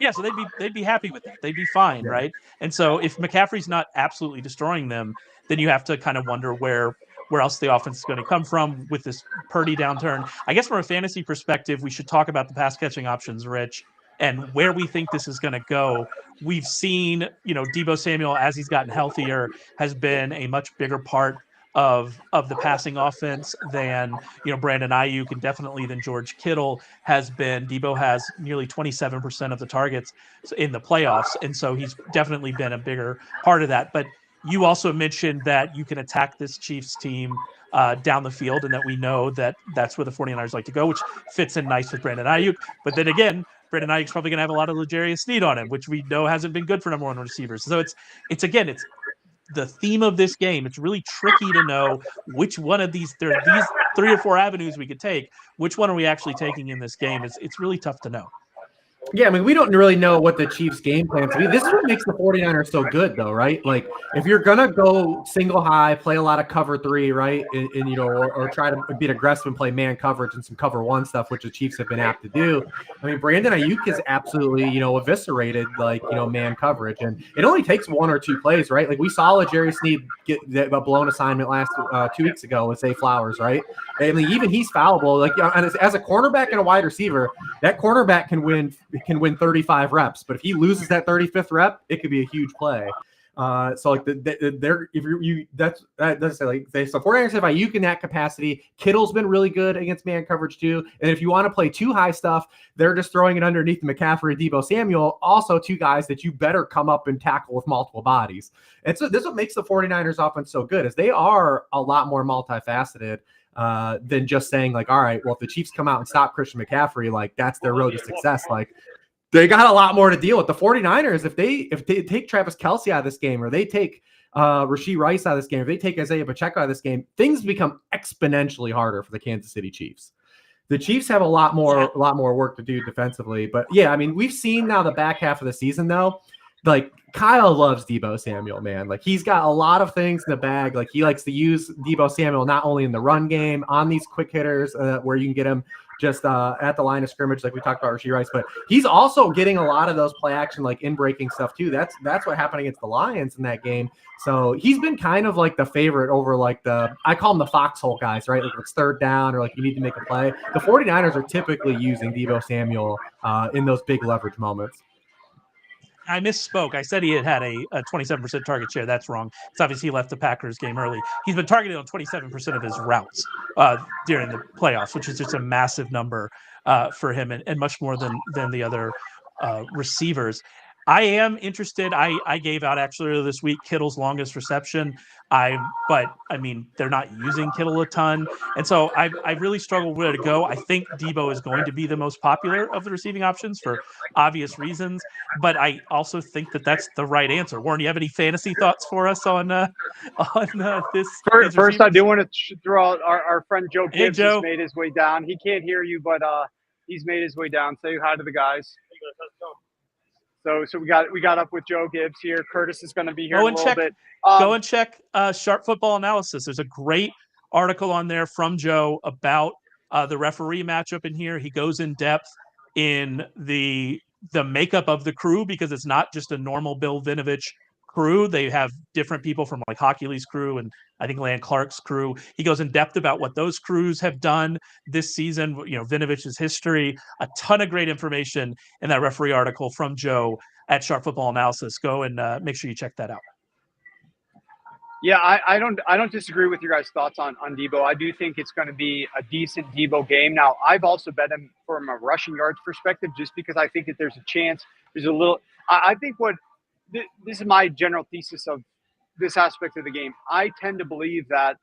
Yeah, so they'd be happy with that. They'd be fine, right? And so if McCaffrey's not absolutely destroying them, then you have to kind of wonder where else the offense is going to come from with this Purdy downturn. I guess from a fantasy perspective, we should talk about the pass catching options, Rich, and where we think this is going to go. We've seen, Deebo Samuel, as he's gotten healthier, has been a much bigger part of the passing offense than Brandon Ayuk, and definitely than George Kittle has been. Debo has nearly 27% of the targets in the playoffs, and so he's definitely been a bigger part of that. But you also mentioned that you can attack this Chiefs team down the field, and that we know that that's where the 49ers like to go, which fits in nice with Brandon Ayuk. But then again, Brandon Ayuk's probably going to have a lot of L'Jarius Sneed on him, which we know hasn't been good for number one receivers. So it's the theme of this game. It's really tricky to know which one of these 3 or 4 avenues we could take. Which one are we actually taking in this game? It's really tough to know. Yeah, I mean, we don't really know what the Chiefs' game plan to be. This is what makes the 49ers so good, though, right? Like, if you're going to go single high, play a lot of cover 3, right, and or try to be aggressive and play man coverage and some cover 1 stuff, which the Chiefs have been apt to do. I mean, Brandon Ayuk is absolutely, eviscerated, man coverage. And it only takes 1 or 2 plays, right? Like, we saw L'Jarius Sneed get a blown assignment last 2 weeks ago with Zay Flowers, right? I mean, even he's fallible. Like, and as a cornerback and a wide receiver, that cornerback can win 35 reps, but if he loses that 35th rep, it could be a huge play. So like they're if you that's say like they so 49ers have Ayuk in that capacity. Kittle's been really good against man coverage too. And if you want to play too high stuff, they're just throwing it underneath McCaffrey and Deebo Samuel, also two guys that you better come up and tackle with multiple bodies. And so this is what makes the 49ers offense so good, is they are a lot more multifaceted than just saying like, all right, well, if the Chiefs come out and stop Christian McCaffrey, like that's their road to success. Like they got a lot more to deal with. The 49ers, if they take Travis Kelce out of this game, or they take Rashee Rice out of this game, if they take Isaiah Pacheco out of this game, things become exponentially harder for the Kansas City Chiefs. The Chiefs have a lot more work to do defensively. But yeah, I mean, we've seen now the back half of the season though, like Kyle loves Deebo Samuel, man. Like he's got a lot of things in the bag. Like he likes to use Deebo Samuel not only in the run game, on these quick hitters where you can get him just at the line of scrimmage, like we talked about Rashee Rice, but he's also getting a lot of those play action, like in breaking stuff too. That's what happened against the Lions in that game. So he's been kind of like the favorite over like I call them the foxhole guys, right? Like if it's third down or like you need to make a play. The 49ers are typically using Deebo Samuel in those big leverage moments. I misspoke. I said he had a 27% target share. That's wrong. It's obviously he left the Packers game early. He's been targeted on 27% of his routes during the playoffs, which is just a massive number for him, and much more than the other receivers. I am interested. I gave out actually earlier this week Kittle's longest reception. But I mean, they're not using Kittle a ton. And so I really struggle where to go. I think Deebo is going to be the most popular of the receiving options for obvious reasons. But I also think that that's the right answer. Warren, you have any fantasy thoughts for us on this? First, I do want to throw out our friend Joe Gibbs. Hey, Joe. Has made his way down. He can't hear you, but he's made his way down. Say hi to the guys. So we got up with Joe Gibbs here. Curtis is going to be here in a little bit. Go and check Sharp Football Analysts. There's a great article on there from Joe about the referee matchup in here. He goes in depth in the makeup of the crew, because it's not just a normal Bill Vinovich crew. They have different people from like Hockey Lee's crew and I think Land Clark's crew. He goes in depth about what those crews have done this season, Vinovich's history, a ton of great information in that referee article from Joe at Sharp Football Analysis. Go and make sure you check that out. Yeah, I don't disagree with your guys' thoughts on Deebo. I do think it's going to be a decent Deebo game. Now, I've also bet him from a rushing yards perspective, just because I think that there's a chance. I think this is my general thesis of this aspect of the game. I tend to believe that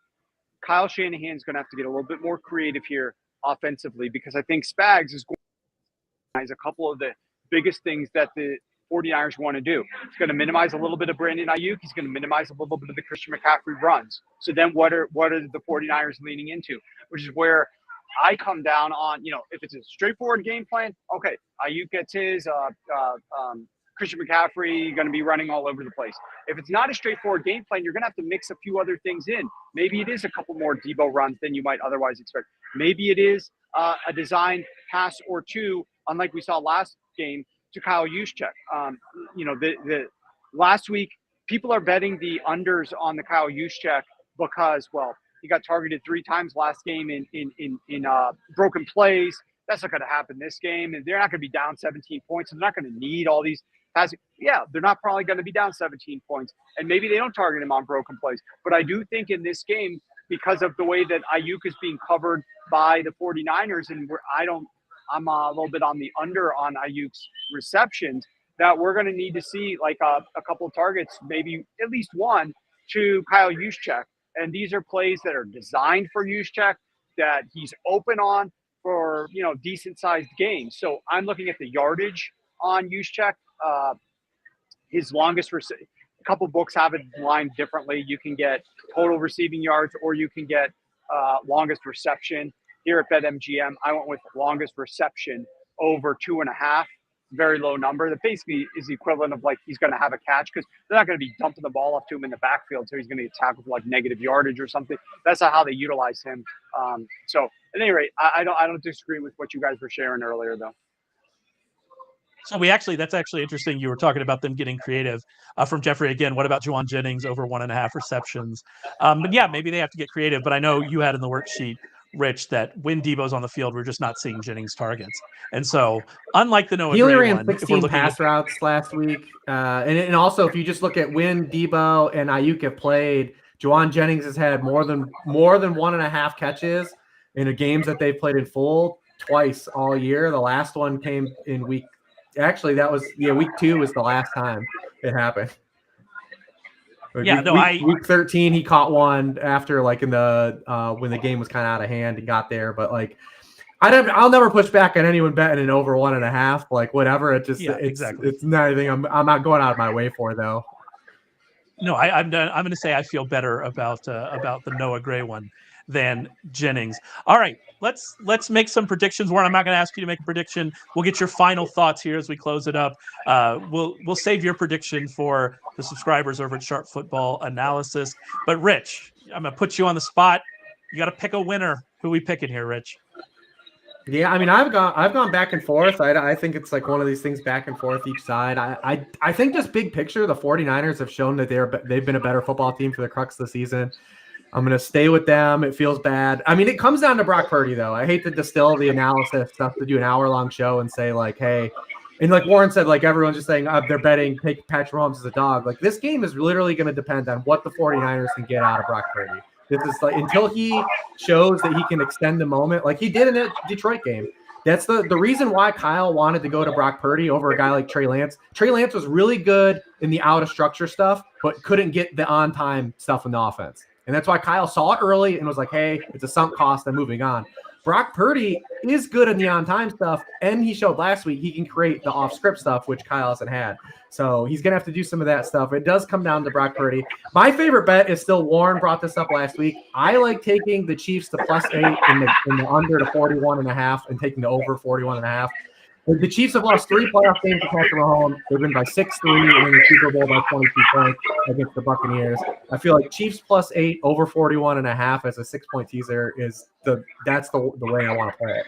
Kyle Shanahan's going to have to get a little bit more creative here offensively, because I think Spags is going to minimize a couple of the biggest things that the 49ers want to do. He's going to minimize a little bit of Brandon Ayuk. He's going to minimize a little bit of the Christian McCaffrey runs. So then what are the 49ers leaning into? Which is where I come down on, if it's a straightforward game plan, okay, Ayuk gets his, Christian McCaffrey going to be running all over the place. If it's not a straightforward game plan, you're going to have to mix a few other things in. Maybe it is a couple more Deebo runs than you might otherwise expect. Maybe it is a designed pass or two, unlike we saw last game, to Kyle Juszczyk. The last week, people are betting the unders on the Kyle Juszczyk because, well, he got targeted 3 times last game in broken plays. That's not going to happen this game, and they're not going to be down 17 points. And they're not going to need all these passing. Yeah, they're not probably going to be down 17 points, and maybe they don't target him on broken plays. But I do think in this game, because of the way that Ayuk is being covered by the 49ers, and I'm a little bit on the under on Ayuk's receptions, that we're going to need to see like a couple of targets, maybe at least one, to Kyle Juszczyk. And these are plays that are designed for Juszczyk, that he's open on for, decent sized gains. So I'm looking at the yardage on Juszczyk. His longest a couple books have it lined differently. You can get total receiving yards, or you can get longest reception. Here at BetMGM, I went with longest reception over 2.5. Very low number. That basically is the equivalent of like he's going to have a catch, because they're not going to be dumping the ball off to him in the backfield, so he's going to get tackled for like negative yardage or something. That's not how they utilize him. So at any rate, I don't disagree with what you guys were sharing earlier, though. So that's actually interesting. You were talking about them getting creative. From Jeffrey again, what about Juwan Jennings over 1.5 receptions? But yeah, maybe they have to get creative. But I know you had in the worksheet Rich, that when Debo's on the field, we're just not seeing Jennings targets. And so, unlike the Noah He only Gray ran one, if we're 16 looking pass routes last week. And also, if you just look at when Debo and Ayuk have played, Juwan Jennings has had more than 1.5 catches in the games that they've played in full twice all year. The last one came in week 2 was the last time it happened. Week 13, he caught one after in the when the game was kind of out of hand and got there. But I'll never push back on anyone betting an over 1.5. Whatever. It's not anything I'm not going out of my way for though. No, I'm done. I'm going to say I feel better about the Noah Gray one than Jennings. All right, let's make some predictions. Warren, I'm not going to ask you to make a prediction. We'll get your final thoughts here as we close it up. We'll save your prediction for the subscribers over at Sharp Football Analysis. But Rich, I'm going to put you on the spot. You got to pick a winner. Who are we picking here, Rich? Yeah, I mean, I've gone back and forth. I think it's one of these things back and forth each side. I think just big picture, the 49ers have shown that they've been a better football team for the crux of the season. I'm going to stay with them. It feels bad. I mean, it comes down to Brock Purdy, though. I hate to distill the analysis stuff to do an hour-long show and say, hey, and Warren said, everyone's just saying they're betting take Patrick Mahomes as a dog. This game is literally going to depend on what the 49ers can get out of Brock Purdy. This is until he shows that he can extend the moment, like he did in that Detroit game. That's the reason why Kyle wanted to go to Brock Purdy over a guy like Trey Lance. Trey Lance was really good in the out of structure stuff, but couldn't get the on time stuff in the offense. And that's why Kyle saw it early and was like, hey, it's a sunk cost. I'm moving on. Brock Purdy is good in the on time stuff. And he showed last week he can create the off script stuff, which Kyle hasn't had. So he's going to have to do some of that stuff. It does come down to Brock Purdy. My favorite bet is still Warren brought this up last week. I like taking the Chiefs to +8 in the under to 41.5 and taking the over 41.5. The Chiefs have lost 3 playoff games to Patrick Mahomes. They've been by 6-3 and in the Super Bowl by 22 points against the Buccaneers. I feel like Chiefs +8 over 41.5 as a 6-point teaser that's the way I want to play it.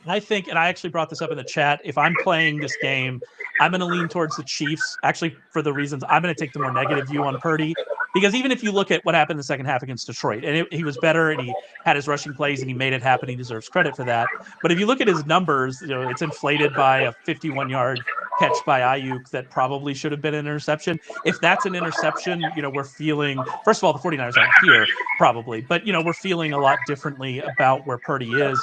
I think, and I actually brought this up in the chat, if I'm playing this game, I'm going to lean towards the Chiefs, actually for the reasons I'm going to take the more negative view on Purdy. Because even if you look at what happened in the second half against Detroit, and he was better and he had his rushing plays and he made it happen, he deserves credit for that. But if you look at his numbers, it's inflated by a 51-yard catch by Ayuk that probably should have been an interception. If that's an interception, we're feeling, first of all, the 49ers aren't here probably, but, we're feeling a lot differently about where Purdy is.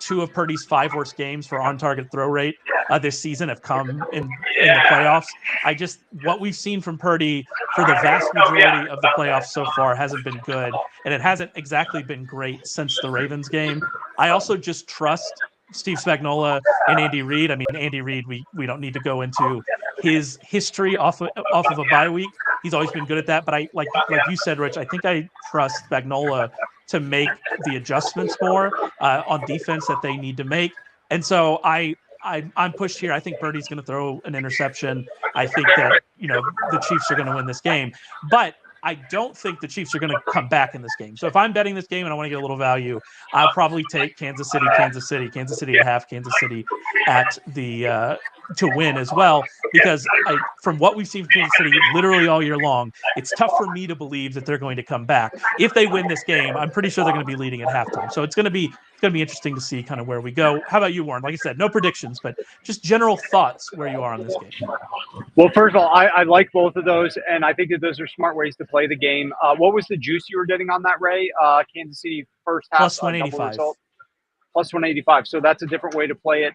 2 of Purdy's 5 worst games for on-target throw rate this season have come in the playoffs. What we've seen from Purdy for the vast majority of the playoffs so far hasn't been good, and it hasn't exactly been great since the Ravens game. I also just trust Steve Spagnuolo and Andy Reid. I mean, Andy Reid, we don't need to go into his history off of a bye week. He's always been good at that. But I like you said, Rich, I think I trust Spagnuolo to make the adjustments more on defense that they need to make. And so I'm pushed here. I think Purdy's going to throw an interception. I think that, the Chiefs are going to win this game. But I don't think the Chiefs are going to come back in this game. So if I'm betting this game and I want to get a little value, I'll probably take Kansas City at half, Kansas City at the to win as well, because from what we've seen from Kansas City literally all year long, it's tough for me to believe that they're going to come back. If they win this game, I'm pretty sure they're going to be leading at halftime. So it's going to be interesting to see kind of where we go. How about you, Warren? Like I said, no predictions, but just general thoughts where you are on this game. Well, first of all, I like both of those, and I think that those are smart ways to play the game. What was the juice you were getting on that, Ray? Kansas City first half +185. +185. So that's a different way to play it,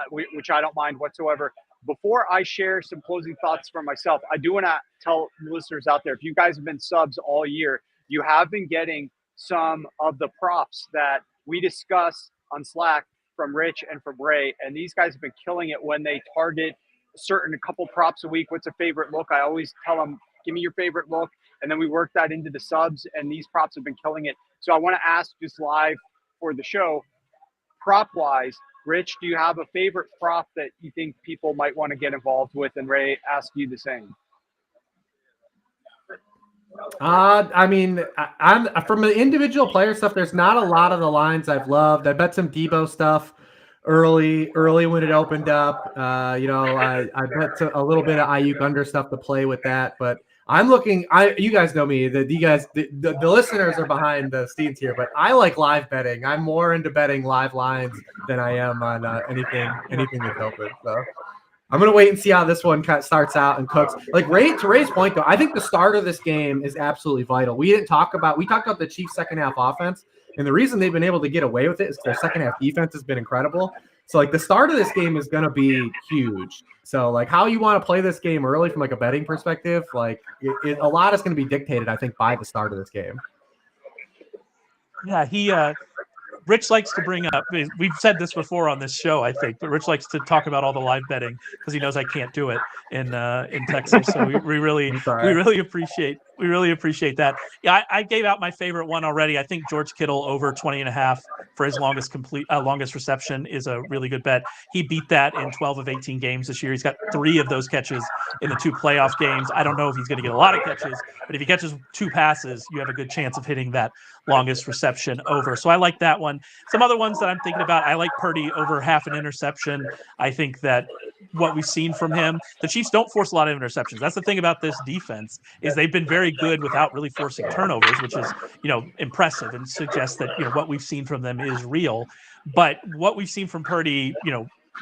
which I don't mind whatsoever. Before I share some closing thoughts for myself, I do want to tell listeners out there, if you guys have been subs all year, you have been getting some of the props that we discuss on Slack from Rich and from Ray, and these guys have been killing it when they target a couple props a week. What's a favorite look? I always tell them, give me your favorite look, and then we work that into the subs, and these props have been killing it. So I want to ask just live for the show, prop wise, Rich, do you have a favorite prop that you think people might want to get involved with? And Ray, ask you the same. I mean, I'm from the individual player stuff. There's not a lot of the lines I've loved. I bet some Debo stuff early when it opened up. I bet a little bit of Ayuk under stuff to play with that, but I'm looking. You guys know me. The listeners are behind the scenes here, but I like live betting. I'm more into betting live lines than I am on anything that's open. So I'm gonna wait and see how this one starts out and cooks. Like to Ray's point though, I think the start of this game is absolutely vital. We talked about the Chiefs' second half offense, and the reason they've been able to get away with it is their second half defense has been incredible. So like the start of this game is gonna be huge. So like how you want to play this game early from like a betting perspective, like a lot is gonna be dictated, I think, by the start of this game. Yeah, Rich likes to bring up, we've said this before on this show, I think, but Rich likes to talk about all the live betting because he knows I can't do it in Texas. So we really appreciate that. Yeah, I gave out my favorite one already. I think George Kittle over 20.5 for his longest reception is a really good bet. He beat that in 12 of 18 games this year. He's got 3 of those catches in the 2 playoff games. I don't know if he's going to get a lot of catches, but if he catches 2 passes, you have a good chance of hitting that longest reception over. So I like that one. Some other ones that I'm thinking about, I like Purdy over half an interception. I think that what we've seen from him, the Chiefs don't force a lot of interceptions. That's the thing about this defense is they've been very good without really forcing turnovers, which is, impressive and suggests that, what we've seen from them is real. But what we've seen from Purdy,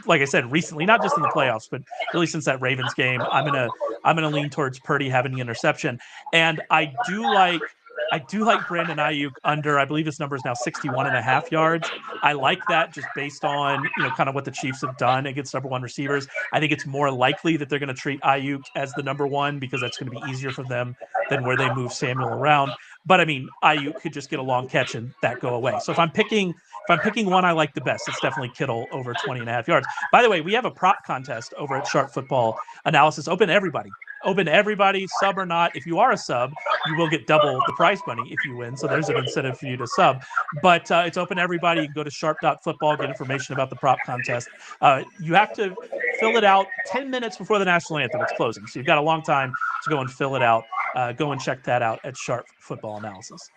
like I said, recently, not just in the playoffs, but really since that Ravens game, I'm gonna lean towards Purdy having the interception. And I do like Brandon Ayuk under, I believe his number is now 61.5 yards. I like that just based on, kind of what the Chiefs have done against number 1 receivers. I think it's more likely that they're going to treat Ayuk as the number 1 because that's going to be easier for them than where they move Samuel around. But I mean, Ayuk could just get a long catch and that go away. So if I'm picking one I like the best, it's definitely Kittle over 20.5 yards. By the way, we have a prop contest over at Sharp Football Analysts. Open to everybody, sub or not. If you are a sub, you will get double the prize money if you win. So there's an incentive for you to sub. But it's open to everybody. You can go to sharp.football, get information about the prop contest. You have to fill it out 10 minutes before the national anthem. It's closing. So you've got a long time to go and fill it out. Go and check that out at Sharp Football Analysis.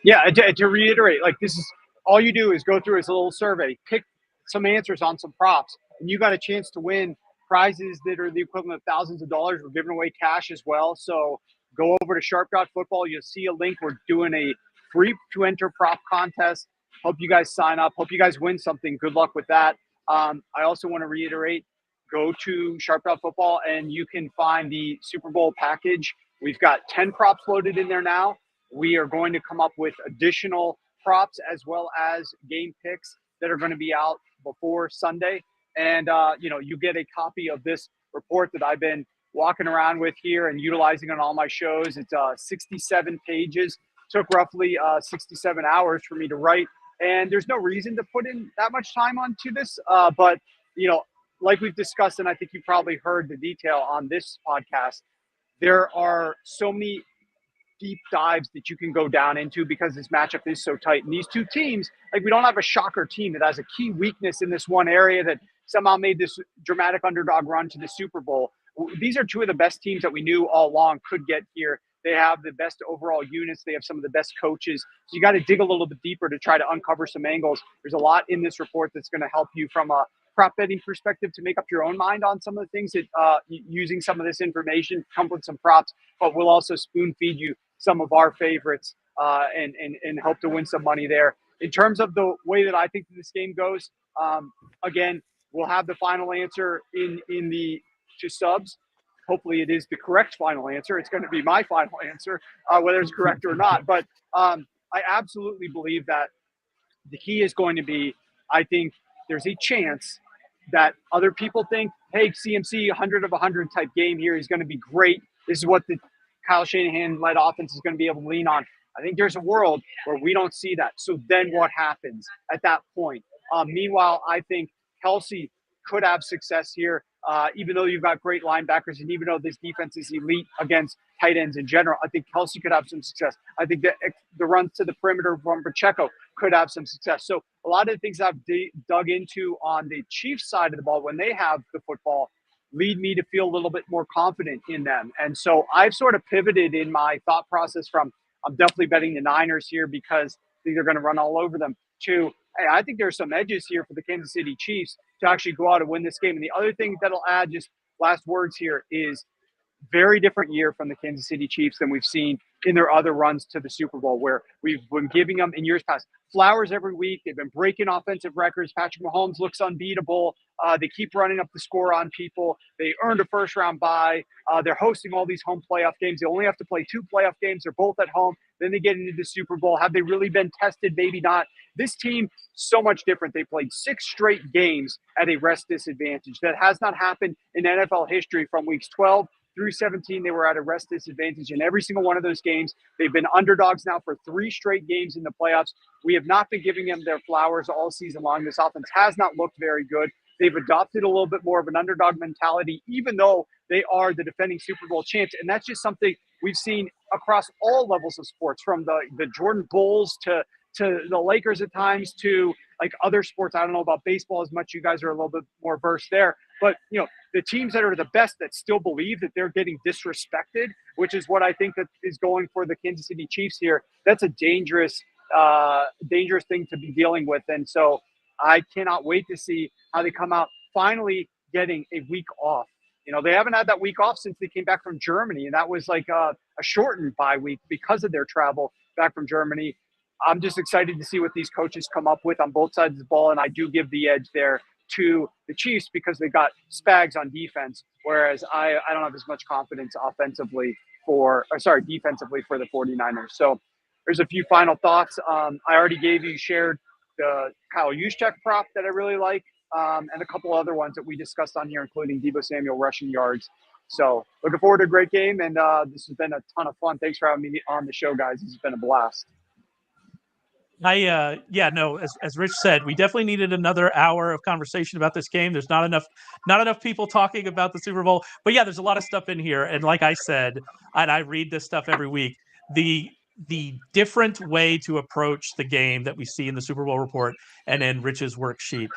Yeah, to reiterate, like this is all you do is go through this little survey, pick some answers on some props, and you got a chance to win prizes that are the equivalent of thousands of dollars. We're giving away cash as well. So go over to sharp.football. You'll see a link. We're doing a free to enter prop contest. Hope you guys sign up. Hope you guys win something. Good luck with that. I also want to reiterate, go to sharp.football and you can find the Super Bowl package. We've got 10 props loaded in there now. We are going to come up with additional props as well as game picks that are going to be out before Sunday. And, you get a copy of this report that I've been walking around with here and utilizing on all my shows. It's 67 pages. Took roughly 67 hours for me to write. And there's no reason to put in that much time onto this. But, like we've discussed, and I think you probably heard the detail on this podcast, there are so many deep dives that you can go down into because this matchup is so tight. And these two teams, like we don't have a shocker team that has a key weakness in this one area that somehow made this dramatic underdog run to the Super Bowl. These are two of the best teams that we knew all along could get here. They have the best overall units. They have some of the best coaches. So you got to dig a little bit deeper to try to uncover some angles. There's a lot in this report that's going to help you from a prop betting perspective to make up your own mind on some of the things that using some of this information, come up with some props, but we'll also spoon feed you some of our favorites and help to win some money there. In terms of the way that I think this game goes, again, we'll have the final answer in the to subs. Hopefully it is the correct final answer. It's going to be my final answer, whether it's correct or not. But I absolutely believe that the key is going to be, I think there's a chance that other people think, hey, CMC, 100 of 100 type game here. He's going to be great. This is what the Kyle Shanahan-led offense is going to be able to lean on. I think there's a world where we don't see that. So then what happens at that point? Meanwhile, I think Kelce could have success here, even though you've got great linebackers and even though this defense is elite against tight ends in general. I think Kelce could have some success. I think the runs to the perimeter from Pacheco could have some success. So a lot of the things I've dug into on the Chiefs side of the ball when they have the football lead me to feel a little bit more confident in them. And so I've sort of pivoted in my thought process from I'm definitely betting the Niners here because I think they're going to run all over them to, hey, I think there's some edges here for the Kansas City Chiefs to actually go out and win this game. And the other thing that'll add, just last words here, is very different year from the Kansas City Chiefs than we've seen in their other runs to the Super Bowl, where we've been giving them in years past flowers every week. They've been breaking offensive records. Patrick Mahomes looks unbeatable. They keep running up the score on people. They earned a first-round bye. They're hosting all these home playoff games. They only have to play 2 playoff games. They're both at home. Then they get into the Super Bowl. Have they really been tested? Maybe not. This team, so much different. They played 6 straight games at a rest disadvantage. That has not happened in NFL history. From weeks 12 through 17, they were at a rest disadvantage in every single one of those games. They've been underdogs now for 3 straight games in the playoffs. We have not been giving them their flowers all season long. This offense has not looked very good. They've adopted a little bit more of an underdog mentality, even though they are the defending Super Bowl champs. And that's just something we've seen across all levels of sports, from the Jordan Bulls to the Lakers at times, to like other sports. I don't know about baseball as much. You guys are a little bit more versed there. But, the teams that are the best that still believe that they're getting disrespected, which is what I think that is going for the Kansas City Chiefs here. That's a dangerous thing to be dealing with. And so I cannot wait to see how they come out finally getting a week off. They haven't had that week off since they came back from Germany, and that was like a shortened bye week because of their travel back from Germany. I'm just excited to see what these coaches come up with on both sides of the ball, and I do give the edge there to the Chiefs because they got Spags on defense, whereas I don't have as much confidence defensively for the 49ers. So there's a few final thoughts. I already shared the Kyle Juszczyk prop that I really like, and a couple other ones that we discussed on here, including Deebo Samuel rushing yards. So looking forward to a great game, and this has been a ton of fun. Thanks for having me on the show, guys. This has been a blast. As Rich said, we definitely needed another hour of conversation about this game. There's not enough people talking about the Super Bowl, but yeah, there's a lot of stuff in here. And like I said, and I read this stuff every week, the different way to approach the game that we see in the Super Bowl report and in Rich's worksheet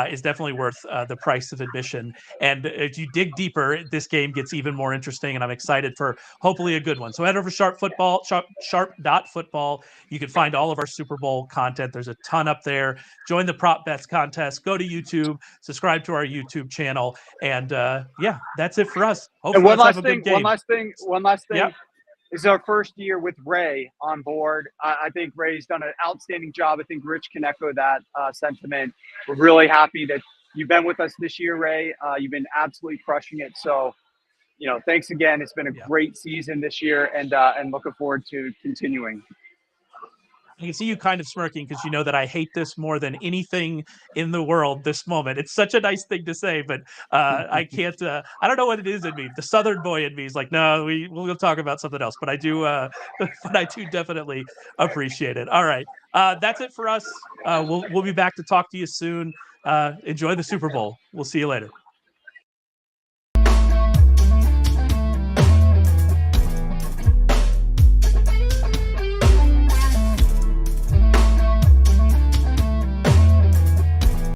is definitely worth the price of admission. And if you dig deeper, this game gets even more interesting, and I'm excited for hopefully a good one. So head over to sharp.football. You can find all of our Super Bowl content. There's a ton up there. Join the prop bets contest. Go to YouTube, subscribe to our YouTube channel, and that's it for us. Hopefully, and one last thing. Yep. This is our first year with Ray on board. I think Ray's done an outstanding job. I think Rich can echo that sentiment. We're really happy that you've been with us this year, Ray. You've been absolutely crushing it. So, thanks again. It's been a great season this year, and looking forward to continuing. I can see you kind of smirking because you know that I hate this more than anything in the world this moment. It's such a nice thing to say, but I can't. I don't know what it is in me. The Southern boy in me is like, no, we'll talk about something else. But I do, definitely appreciate it. All right, that's it for us. We'll be back to talk to you soon. Enjoy the Super Bowl. We'll see you later.